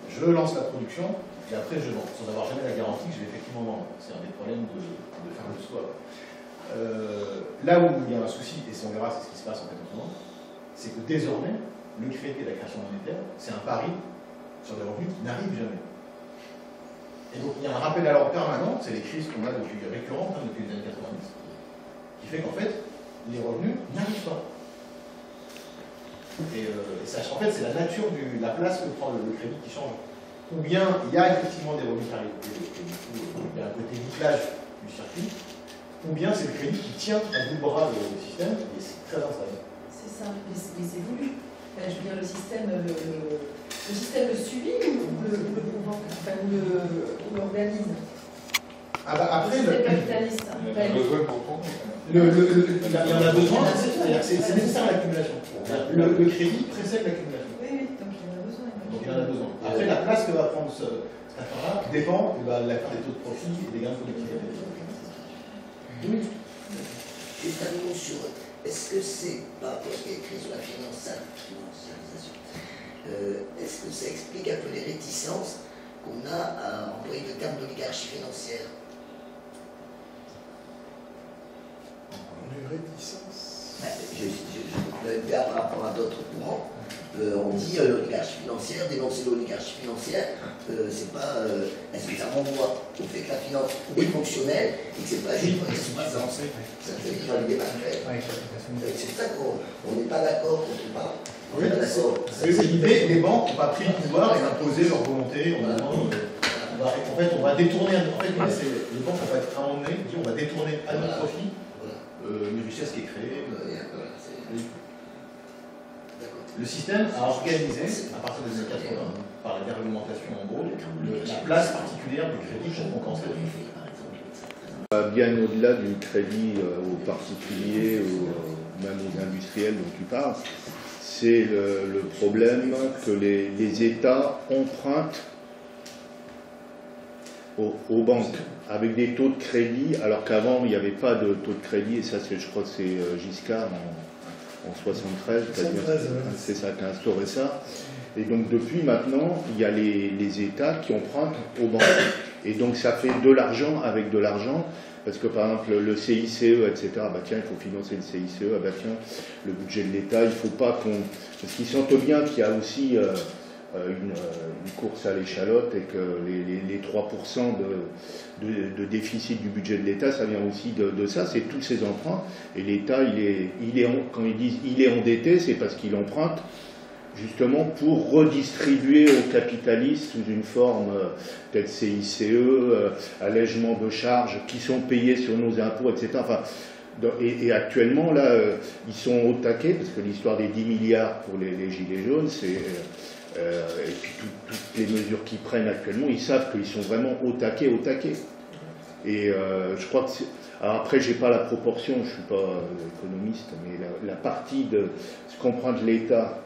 je lance la production, et après je vends, sans avoir jamais la garantie que je vais effectivement vendre. C'est un des problèmes de faire le swap. Là où il y a un souci, et on verra c'est ce qui se passe en fait en ce moment, c'est que désormais, le crédit et la création monétaire, c'est un pari sur des revenus qui n'arrivent jamais. Et donc il y a un rappel à l'ordre permanent, c'est les crises qu'on a depuis récurrentes, depuis les années 90, qui fait qu'en fait, les revenus n'arrivent pas. Et ça, en fait, c'est la nature de la place que prend le crédit qui change. Ou bien il y a effectivement des revenus qui arrivent, et du coup, il y a un côté bouclage du circuit, ou bien c'est le crédit qui tient à bout de bras le système, et c'est très instable. C'est ça, mais c'est voulu. Enfin, je veux dire, le système le subit ou l'organise? Après, le système capitaliste. il y en a besoin, c'est nécessaire l'accumulation. Le crédit précède l'accumulation. Oui, donc il en a besoin. Donc il en a besoin. Après, la place que va prendre cette affaire-là dépend de la part des taux de profit et des gains de productivité. Oui. Juste un mot sur est-ce que c'est pas pour ce qui est écrit sur la financiarisation, est-ce que ça explique un peu les réticences qu'on a à employer le terme d'oligarchie financière? Les réticences. Je le cas par rapport à d'autres courants. On dit l'oligarchie financière, dénoncer l'oligarchie financière, c'est pas. Est-ce que ça renvoie au fait que la finance est fonctionnelle et que c'est pas juste pour l'exploitation? Ça fait dire les débats actuels. C'est ça qu'on n'est pas d'accord quand on parle. Oui, c'est l'idée, les banques n'ont pas pris le pouvoir et imposé leur volonté en disant en fait on va détourner, en fait les banques n'ont pas à un moment donné dit on va détourner à notre profit une richesse qui est créée. Le système a organisé, à partir des années 80, par la déréglementation en gros, la place particulière du crédit pour compenser le profit. Bien au-delà du crédit aux particuliers ou même aux industriels dont tu parles, c'est le problème que les États empruntent aux banques avec des taux de crédit, alors qu'avant il n'y avait pas de taux de crédit, et ça je crois que c'est Giscard en 73, c'est ça qui a instauré ça. Et donc depuis maintenant, il y a les États qui empruntent aux banques. Et donc ça fait de l'argent avec de l'argent, parce que par exemple le CICE, etc., bah tiens, il faut financer le CICE, ah bah tiens, le budget de l'État, il ne faut pas qu'on... Parce qu'ils sentent bien qu'il y a aussi une course à l'échalote et que les 3% de déficit du budget de l'État, ça vient aussi de ça, c'est tous ces emprunts. Et l'État, quand ils disent il est endetté, c'est parce qu'il emprunte justement pour redistribuer aux capitalistes sous une forme peut-être CICE, allègement de charges qui sont payées sur nos impôts, etc. Enfin, et actuellement, là, ils sont au taquet, parce que l'histoire des 10 milliards pour les gilets jaunes, c'est... et puis toutes les mesures qu'ils prennent actuellement, ils savent qu'ils sont vraiment au taquet. Et je crois que... Alors après, je n'ai pas la proportion, je ne suis pas économiste, mais la partie de ce qu'emprunte l'État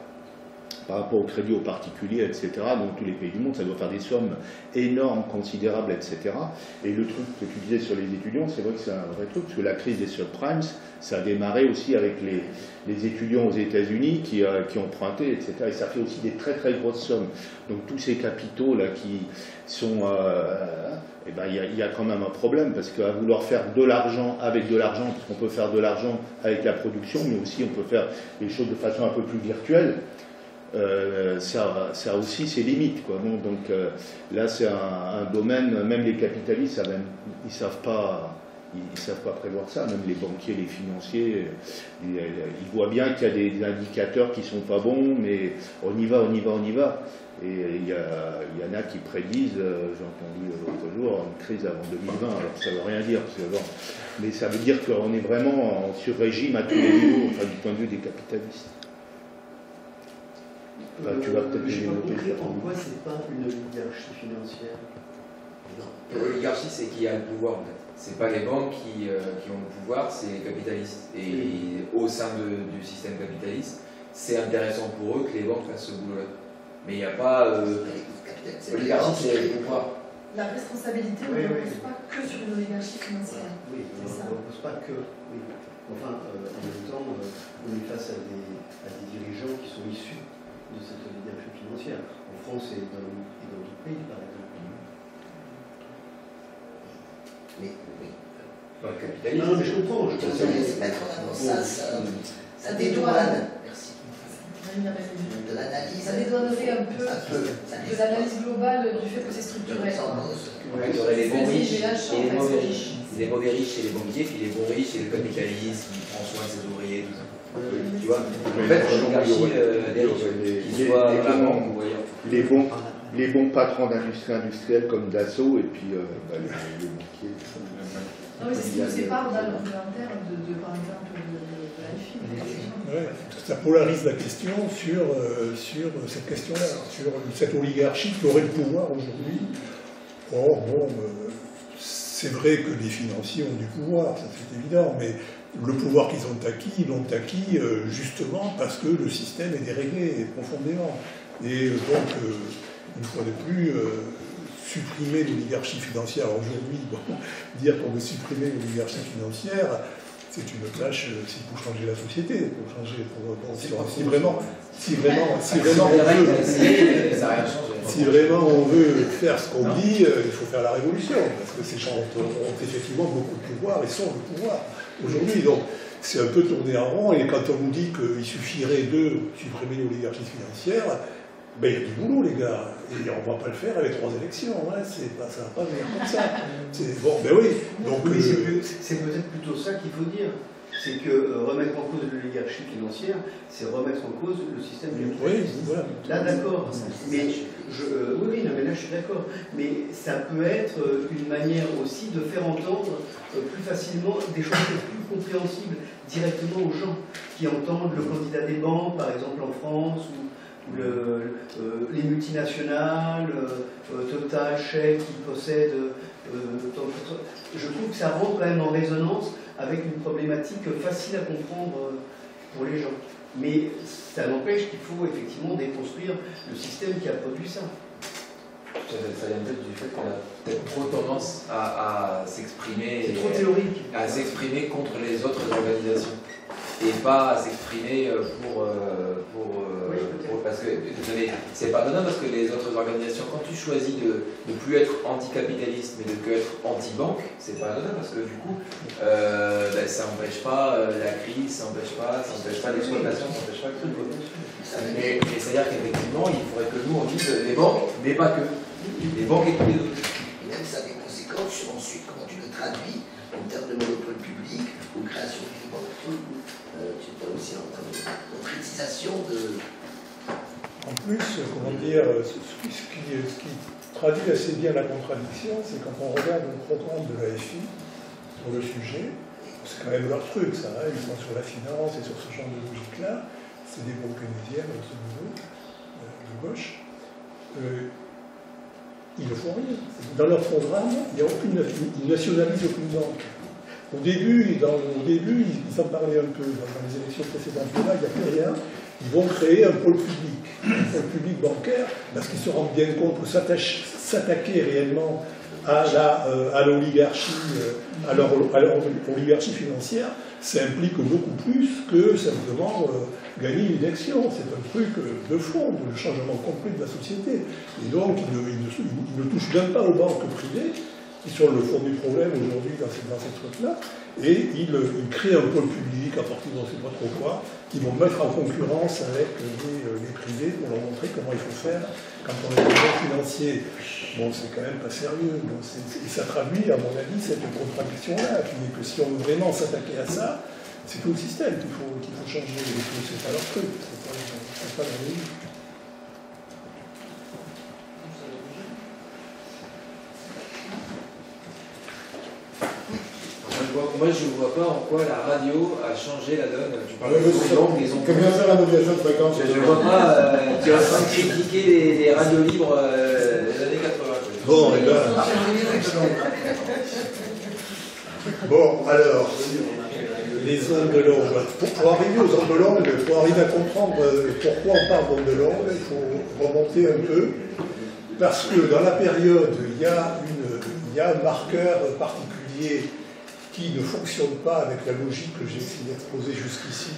par rapport au crédit aux particuliers, etc., dans tous les pays du monde, ça doit faire des sommes énormes, considérables, etc. Et le truc que tu disais sur les étudiants, c'est vrai que c'est un vrai truc, parce que la crise des subprimes, ça a démarré aussi avec les étudiants aux États-Unis qui empruntaient, etc. Et ça fait aussi des très très grosses sommes. Donc tous ces capitaux-là qui sont... eh ben, il y a quand même un problème, parce qu'à vouloir faire de l'argent avec de l'argent, parce qu'on peut faire de l'argent avec la production, mais aussi on peut faire les choses de façon un peu plus virtuelle, ça aussi ses limites, quoi. Bon, donc là c'est un domaine, même les capitalistes ils savent pas prévoir ça, même les banquiers, les financiers, ils voient bien qu'il y a des indicateurs qui sont pas bons, mais on y va. Et il y en a qui prédisent, j'ai entendu l'autre jour, une crise avant 2020, alors ça veut rien dire, mais ça veut dire qu'on est vraiment en sur-régime à tous les niveaux, enfin, du point de vue des capitalistes. Enfin, tu vas peut-être je n'ai pas compris pourquoi c'est pas une oligarchie financière. L'oligarchie, c'est qui a le pouvoir en fait. C'est pas les banques qui ont le pouvoir, c'est les capitalistes. Et au sein du système capitaliste, c'est intéressant pour eux que les banques fassent ce boulot-là. Mais il n'y a pas. L'oligarchie, c'est le pouvoir. La responsabilité, on ne repose pas que sur une oligarchie financière. Oui, on ne repose pas que. Oui. Enfin, en même temps, on est face à des dirigeants qui sont issus de cette oligarchie financière. En France et dans d'autres pays, par exemple. Mais oui. Dans le capitalisme. Non, mais je comprends. Je Se mettre en avant ça dédouane. Merci. De l'analyse. Ça dédouanerait un peu de l'analyse globale du fait que c'est structurel. Il y aurait les bons riches et les mauvais riches. Les mauvais riches et les banquiers, puis les bons riches et le capitalisme qui prend soin de ses ouvriers, tout ça. Tu vois, en fait, l'oligarchie des riches, qu'ils soient dans la banque ou ailleurs. Les bons patrons d'industrie industrielle comme Dassault et puis les banquiers. Non, mais c'est ce qui nous sépare dans l'inventaire par exemple, de la FI. Ouais, ça polarise la question sur cette question-là, sur cette oligarchie qui aurait le pouvoir aujourd'hui. Or, bon, c'est vrai que les financiers ont du pouvoir, ça c'est évident, mais le pouvoir qu'ils ont acquis, ils l'ont acquis justement parce que le système est déréglé profondément. Et donc, une fois de plus, supprimer l'oligarchie financière aujourd'hui, bon, dire qu'on veut supprimer l'oligarchie financière, c'est une tâche, c'est pour changer la société, pour changer, si vraiment on veut faire ce qu'on dit, il faut faire la révolution, parce que ces gens ont effectivement beaucoup de pouvoir et sont le pouvoir aujourd'hui. Donc c'est un peu tourné en rond, et quand on nous dit qu'il suffirait de supprimer l'oligarchie financière, ben, il y a du boulot, les gars, et on ne va pas le faire avec 3 élections, hein. Ça ne va pas venir comme ça. Bon, ben oui. Donc, c'est peut-être plutôt ça qu'il faut dire. C'est que remettre en cause l'oligarchie financière, c'est remettre en cause le système capitaliste. Oui, voilà. Là, d'accord. Mais oui, non, mais là, je suis d'accord. Mais ça peut être une manière aussi de faire entendre plus facilement des choses plus compréhensibles directement aux gens qui entendent le candidat des banques, par exemple en France, ou les multinationales, Total, Shell, qui possèdent. Je trouve que ça rentre quand même en résonance avec une problématique facile à comprendre pour les gens. Mais ça n'empêche qu'il faut effectivement déconstruire le système qui a produit ça. Ça vient peut-être du fait qu'on a peut-être trop tendance à s'exprimer. C'est trop théorique. À s'exprimer contre les autres organisations. Et pas à s'exprimer parce que c'est pas donné parce que les autres organisations, quand tu choisis de ne plus être anticapitaliste mais de que être anti-banque, c'est pas donné parce que du coup ça n'empêche pas la crise, ça n'empêche pas l'exploitation, ça n'empêche pas le truc. Mais c'est-à-dire qu'effectivement il faudrait que nous on dise les banques, mais pas que. Les banques et tous les autres. Et même ça a des conséquences sur ensuite comment tu le traduis en termes de monopole public ou création d'une banque. Tu as aussi en termes de concrétisation de. En plus, comment dire, ce qui traduit assez bien la contradiction, c'est quand on regarde le programme de la FI sur le sujet, c'est quand même leur truc, ça, hein, ils sont sur la finance et sur ce genre de logique-là, c'est des groupes keynesiens, grosso modo, de gauche. Ils ne font rien. Dans leur programme, ils ne nationalisent aucune banque. Au début, ils en parlaient un peu dans les élections précédentes, là, il n'y a plus rien. Ils vont créer un pôle public bancaire, parce qu'ils se rendent bien compte que s'attaquer réellement à l'oligarchie, à l'oligarchie financière, ça implique beaucoup plus que simplement gagner une élection. C'est un truc de fond, le changement complet de la société. Et donc, ils ne touchent même pas aux banques privées, qui sont le fond du problème aujourd'hui dans ces trucs-là, et ils créent un pôle public à partir de on ne sait pas trop quoi, qui vont mettre en concurrence avec les privés pour leur montrer comment il faut faire quand on est un financier. Bon, c'est quand même pas sérieux. Bon, et ça traduit, à mon avis, cette contradiction-là, qui est que si on veut vraiment s'attaquer à ça, c'est tout le système qu'il faut changer. C'est pas leur truc, c'est pas leur logique. Moi, je ne vois pas en quoi la radio a changé la donne. Tu parles de comment faire la modulation de fréquence. Je ne vois pas. Tu es en train de critiquer les radios libres des années 80. Bon, et ben... Bon, alors, les ondes longues. Pour arriver aux ondes longues, pour arriver à comprendre pourquoi on parle d'ondes longues, il faut remonter un peu, parce que dans la période, il y a un marqueur particulier qui ne fonctionne pas avec la logique que j'ai essayé d'exposer jusqu'ici,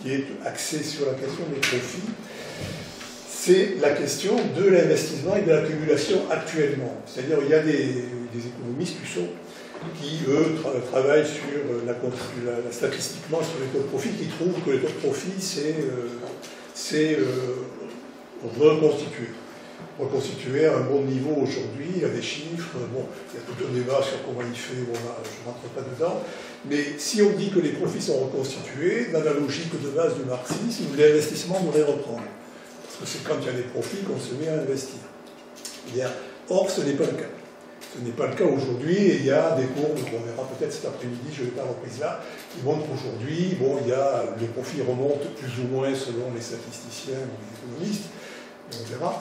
qui est axée sur la question des profits. C'est la question de l'investissement et de l'accumulation actuellement. C'est-à-dire il y a des économistes qui, eux, travaillent sur statistiquement sur les taux de profit, qui trouvent que les taux de profit, c'est reconstituer à un bon niveau aujourd'hui. Il y a des chiffres, bon, il y a tout un débat sur comment il fait, bon, là, je ne rentre pas dedans. Mais si on dit que les profits sont reconstitués, dans la logique de base du marxisme, l'investissement devrait reprendre. Parce que c'est quand il y a des profits qu'on se met à investir. Bien. Or, ce n'est pas le cas. Ce n'est pas le cas aujourd'hui, et il y a des courbes qu'on verra peut-être cet après-midi, je ne vais pas reprise là, qui montrent qu'aujourd'hui, bon, les profits remontent plus ou moins selon les statisticiens ou les économistes, on verra,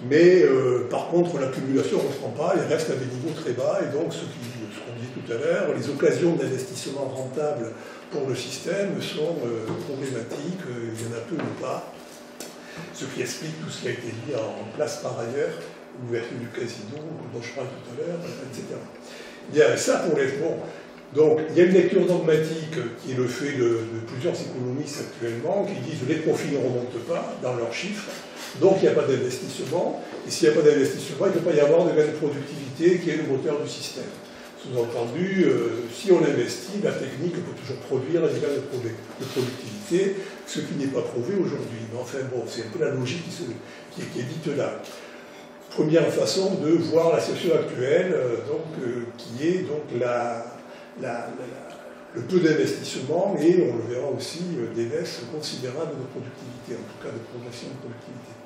mais par contre l'accumulation ne reprend pas, elle reste à des niveaux très bas, et donc ce qu'on dit tout à l'heure, les occasions d'investissement rentable pour le système sont problématiques, il y en a peu ou pas, ce qui explique tout ce qui a été mis en place par ailleurs, l'ouverture du casino, dont je parlais tout à l'heure, etc. Bien, ça pour les fonds. Donc, il y a une lecture dogmatique qui est le fait de plusieurs économistes actuellement, qui disent que les profits ne remontent pas dans leurs chiffres, donc il n'y a pas d'investissement, et s'il n'y a pas d'investissement, il ne peut pas y avoir de gain de productivité qui est le moteur du système. Sous-entendu, si on investit, la technique peut toujours produire des gains de productivité, ce qui n'est pas prouvé aujourd'hui. Mais enfin, bon, c'est un peu la logique qui est dite là. Première façon de voir la situation actuelle, qui est donc le peu d'investissement, et on le verra aussi, des baisses considérables de productivité, en tout cas de progression de productivité.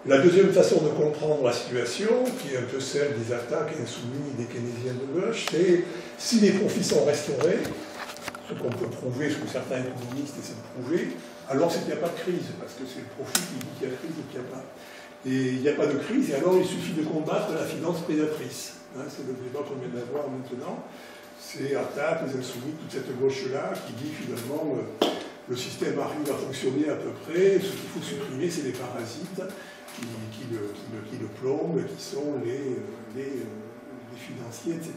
La deuxième façon de comprendre la situation, qui est un peu celle des attaques insoumis des keynésiens de gauche, c'est si les profits sont restaurés, ce qu'on peut prouver, ce que certains économistes essaient de prouver, alors c'est qu'il n'y a pas de crise, parce que c'est le profit qui dit qu'il y a crise ou qu'il n'y a pas. Et il n'y a pas de crise, et alors il suffit de combattre la finance prédatrice. Hein, c'est le débat qu'on vient d'avoir maintenant. C'est attaque, les insoumis, toute cette gauche-là qui dit finalement le système arrive à fonctionner à peu près, ce qu'il faut supprimer, c'est les parasites qui le plombent, qui sont les financiers, etc.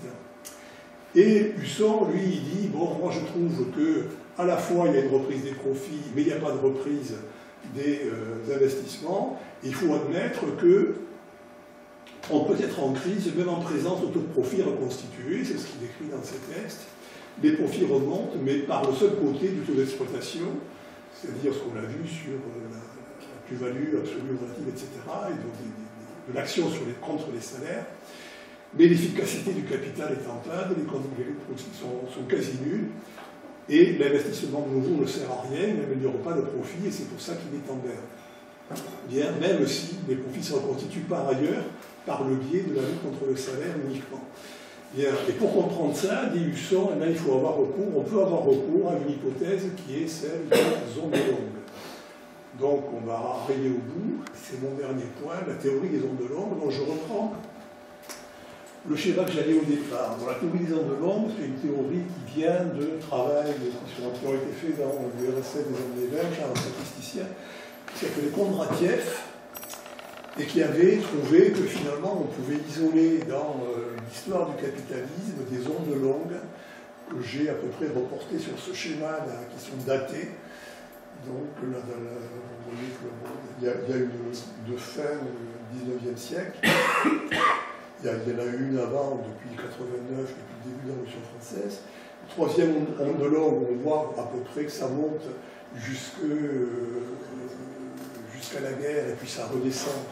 Et Husson, lui, il dit, bon, moi je trouve que à la fois il y a une reprise des profits, mais il n'y a pas de reprise des investissements. Il faut admettre qu'on peut être en crise, même en présence de taux de profit reconstitués, c'est ce qu'il écrit dans ses textes. Les profits remontent, mais par le seul côté du taux d'exploitation, c'est-à-dire ce qu'on a vu sur la plus-value absolue relative, etc., et donc de l'action contre les salaires. Mais l'efficacité du capital est en panne, les conditions sont quasi nulles, et l'investissement de nouveau ne sert à rien, il n'améliore pas le profit, et c'est pour ça qu'il est en berne. Bien, même si les profits se reconstituent par ailleurs par le biais de la lutte contre le salaire uniquement. Bien, et pour comprendre ça, dit Husson, il faut avoir recours, on peut avoir recours à une hypothèse qui est celle de zone longue. Donc on va arriver au bout, c'est mon dernier point, la théorie des ondes longues, dont je reprends le schéma que j'avais au départ. Bon, la théorie des ondes longues, c'est une théorie qui vient de travail qui ont été faits dans l'URSS des années 20 par un statisticien qui s'appelait Kondratiev, et qui avait trouvé que finalement on pouvait isoler dans l'histoire du capitalisme des ondes longues que j'ai à peu près reportées sur ce schéma-là, qui sont datées. Donc là, vous voyez qu'il y a une de fin du 19e siècle. Il y en a eu une avant, depuis 89, depuis le début de la Révolution française. Troisième onde longue, on voit à peu près que ça monte jusqu'à la guerre, et puis ça redescend.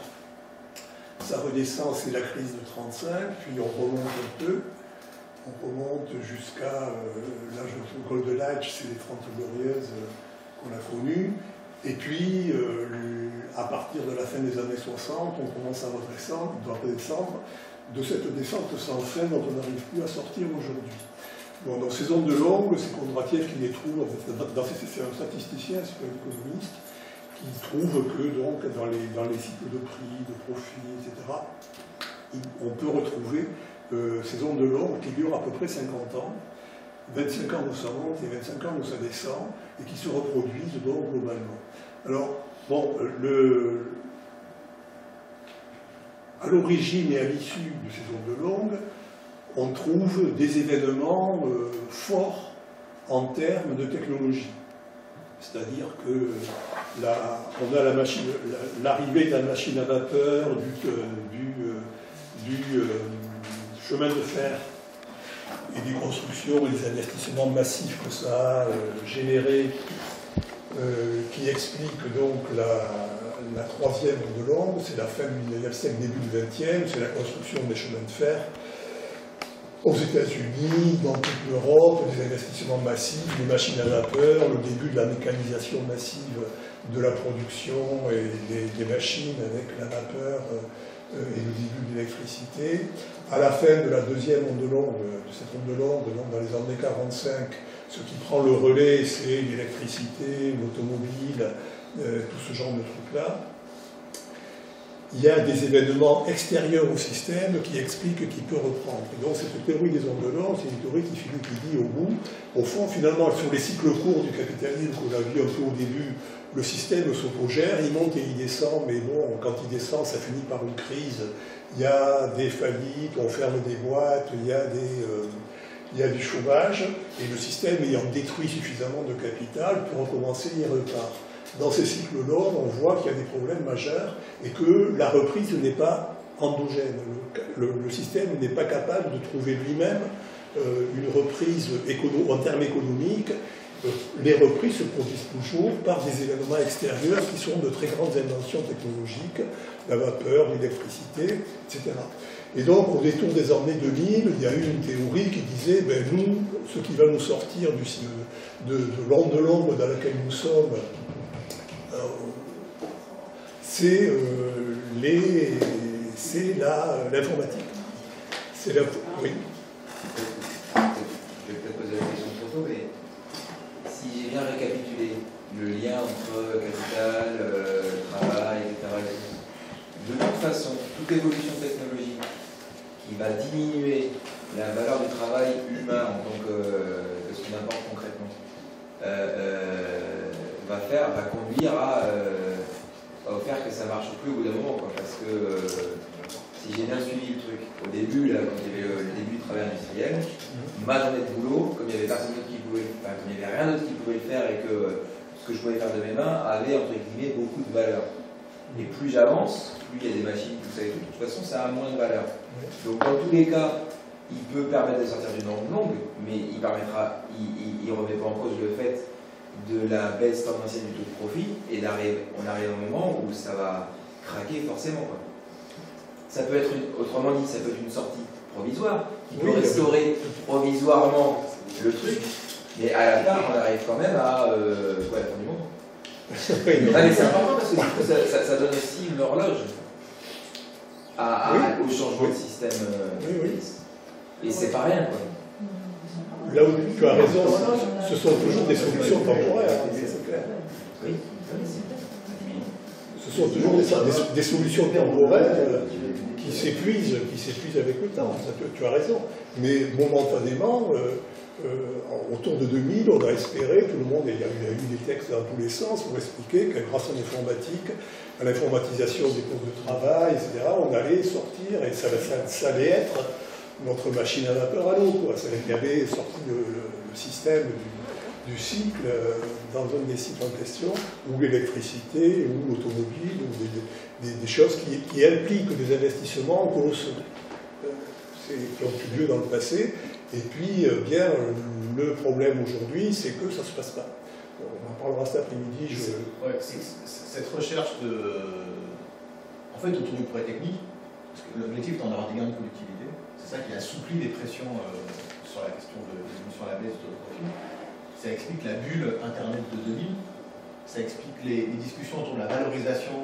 Ça redescend, c'est la crise de 1935, puis on remonte un peu. On remonte jusqu'à l'âge de Golden Age, c'est les 30 glorieuses qu'on a connues. Et puis, à partir de la fin des années 60, on commence à redescendre, on doit redescendre de cette descente sans fin dont on n'arrive plus à sortir aujourd'hui. Bon, donc ces ondes longues, c'est Kondratiev qui les trouve, c'est un statisticien, c'est pas un économiste, qui trouve que donc, dans les cycles de prix, de profit, etc., on peut retrouver ces ondes de l'ombre qui durent à peu près 50 ans, 25 ans où ça monte et 25 ans où ça descend, et qui se reproduisent donc globalement. Alors, bon, à l'origine et à l'issue de ces ondes longues, on trouve des événements forts en termes de technologie. C'est-à-dire que on a l'arrivée de la machine à vapeur, du chemin de fer et des constructions et des investissements massifs que ça a généré, qui expliquent donc la troisième onde longue, c'est la fin du XIXe siècle, début du XXe, c'est la construction des chemins de fer aux États-Unis, dans toute l'Europe, des investissements massifs, des machines à vapeur, le début de la mécanisation massive de la production et des machines avec la vapeur et le début de l'électricité. À la fin de la deuxième onde longue, de cette onde longue, donc dans les années 45, ce qui prend le relais, c'est l'électricité, l'automobile, tout ce genre de trucs-là. Il y a des événements extérieurs au système qui expliquent qu'il peut reprendre. Et donc cette théorie des ondes longues, c'est une théorie qui dit au fond, finalement, sur les cycles courts du capitalisme qu'on a vu un peu au début, le système s'autogère, il monte et il descend, mais bon, quand il descend, ça finit par une crise. Il y a des faillites, on ferme des boîtes, il y a du chômage, et le système ayant détruit suffisamment de capital pour recommencer, il repart. Dans ces cycles-là, on voit qu'il y a des problèmes majeurs et que la reprise n'est pas endogène. Le système n'est pas capable de trouver lui-même une reprise en termes économiques. Les reprises se produisent toujours par des événements extérieurs qui sont de très grandes inventions technologiques, la vapeur, l'électricité, etc. Et donc, au détour des années 2000, il y a eu une théorie qui disait, nous, ce qui va nous sortir de l'onde longue dans laquelle nous sommes, c'est l'informatique. Oui. Je vais peut-être poser la question trop tôt, mais si j'ai bien récapitulé le lien entre capital, travail, etc., de toute façon, toute évolution technologique qui va diminuer la valeur du travail humain en tant que ce qu'il apporte concrètement, va conduire à faire que ça marche plus au bout d'un moment, quoi, parce que si j'ai bien suivi le truc, au début, là, quand il y avait le début du travail industriel, ma journée de boulot, comme il n'y avait personne d'autre qui pouvait, comme il n'y avait rien d'autre qui pouvait le faire et que ce que je pouvais faire de mes mains avait entre guillemets beaucoup de valeur. Et plus j'avance, plus il y a des machines, tout ça et tout, de toute façon ça a moins de valeur. Donc dans tous les cas, il peut permettre de sortir d'une onde longue, mais il remet pas en cause le fait de la baisse tendancielle du taux de profit, et on arrive à un moment où ça va craquer forcément, quoi. Ça peut être, autrement dit, ça peut être une sortie provisoire, qui peut restaurer provisoirement le truc, mais à la fin, on arrive quand même à la fin du monde. Mais c'est important parce que du coup, ça donne aussi une horloge au changement de système. Et c'est pas rien, quoi. Là où tu as raison, ce sont toujours des solutions temporaires, c'est clair. Oui. Ce sont toujours des solutions temporaires qui s'épuisent avec le temps. Ça, tu as raison. Mais momentanément, autour de 2000, on a espéré, tout le monde, il y a eu des textes dans tous les sens pour expliquer que grâce à l'informatique, à l'informatisation des postes de travail, etc., on allait sortir, et ça allait être notre machine à vapeur à l'eau, quoi. Ça avait sorti le système du cycle dans un des cycles en question, ou l'électricité, ou l'automobile, ou des choses qui impliquent des investissements colossaux qui ont eu lieu dans le passé. Et puis, bien, le problème aujourd'hui, c'est que ça ne se passe pas. On en parlera cet après-midi. Cette recherche autour du progrès technique, parce que l'objectif étant d'avoir des gains de productivité, c'est ça qui assouplit les pressions sur la question sur la baisse de profit. Ça explique la bulle Internet de 2000, ça explique les discussions autour de la valorisation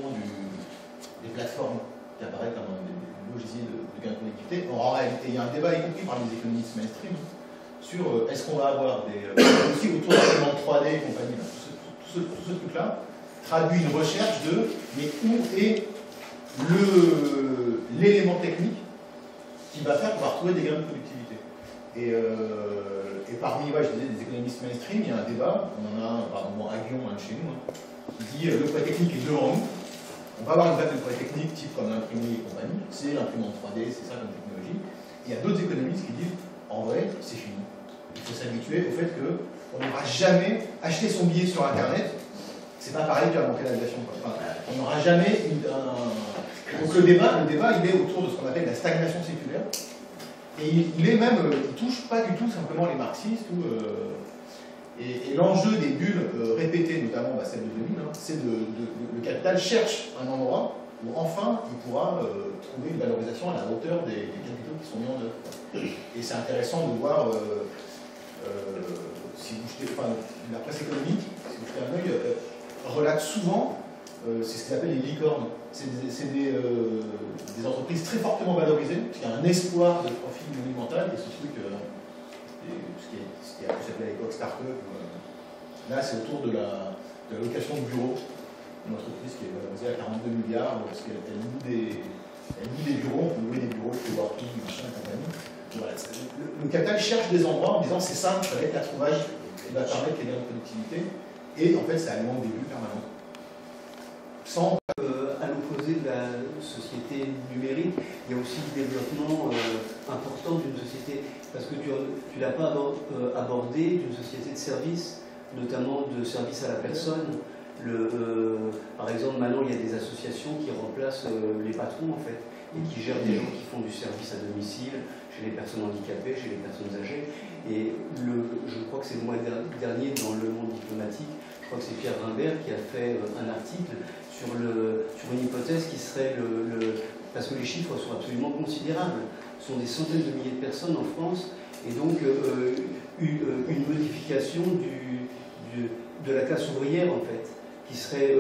des plateformes qui apparaissent comme des logiciels de gain de productivité. En réalité, il y a un débat, y compris par les économistes mainstream, sur est-ce qu'on va avoir aussi autour de l'imprimante 3D et compagnie, tout ce truc-là, traduit une recherche de mais où est l'élément technique qui va faire qu'on va retrouver des gains de productivité. Et parmi, je disais, des économistes mainstream, il y a un débat, on en a un, par exemple, à Lyon, un de chez nous, qui dit le poids technique est devant nous. On va avoir une vague de poids technique type comme l'imprimerie et compagnie, c'est l'imprimante 3D, c'est ça comme technologie. Et il y a d'autres économistes qui disent en vrai, c'est fini. Il faut s'habituer au fait qu'on n'aura jamais acheté son billet sur Internet. C'est pas pareil que la bancarisation. Enfin, on n'aura jamais Donc le débat, il est autour de ce qu'on appelle la stagnation séculaire. Et il est même, il touche pas du tout simplement les marxistes. Et l'enjeu des bulles répétées, notamment celle de 2000, c'est le capital cherche un endroit où enfin il pourra trouver une valorisation à la hauteur des capitaux qui sont mis en œuvre. Et c'est intéressant de voir, si vous jetez, la presse économique, si vous jetez un œil, relate souvent, c'est ce qu'ils appellent les licornes. C'est des entreprises très fortement valorisées, qui a un espoir de profit monumental, et ce truc, ce qui a pu s'appeler à l'époque start-up, là c'est autour de la location de bureaux, une entreprise qui est valorisée à 42 milliards, parce qu'elle loue des bureaux, on peut louer des bureaux, coworking, machin, compagnie. Voilà, le capital cherche des endroits en disant c'est ça va être la trouvaille qui va permettre les gains de productivité, et en fait ça alimente des bulles permanentes. Sans à l'opposé de la société numérique, il y a aussi le développement important d'une société, parce que tu ne l'as pas abordé, d'une société de services, notamment de services à la personne. Par exemple, maintenant, il y a des associations qui remplacent les patrons, en fait, et qui gèrent des gens qui font du service à domicile, chez les personnes handicapées, chez les personnes âgées. Et je crois que c'est le mois dernier, dans Le Monde diplomatique, je crois que c'est Pierre Rimbert qui a fait un article sur une hypothèse qui serait parce que les chiffres sont absolument considérables. Ce sont des centaines de milliers de personnes en France, et donc une modification de la classe ouvrière, en fait, qui serait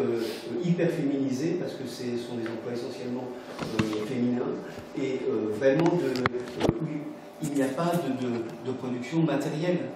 hyper féminisée, parce que ce sont des emplois essentiellement féminins, et vraiment il n'y a pas de production matérielle.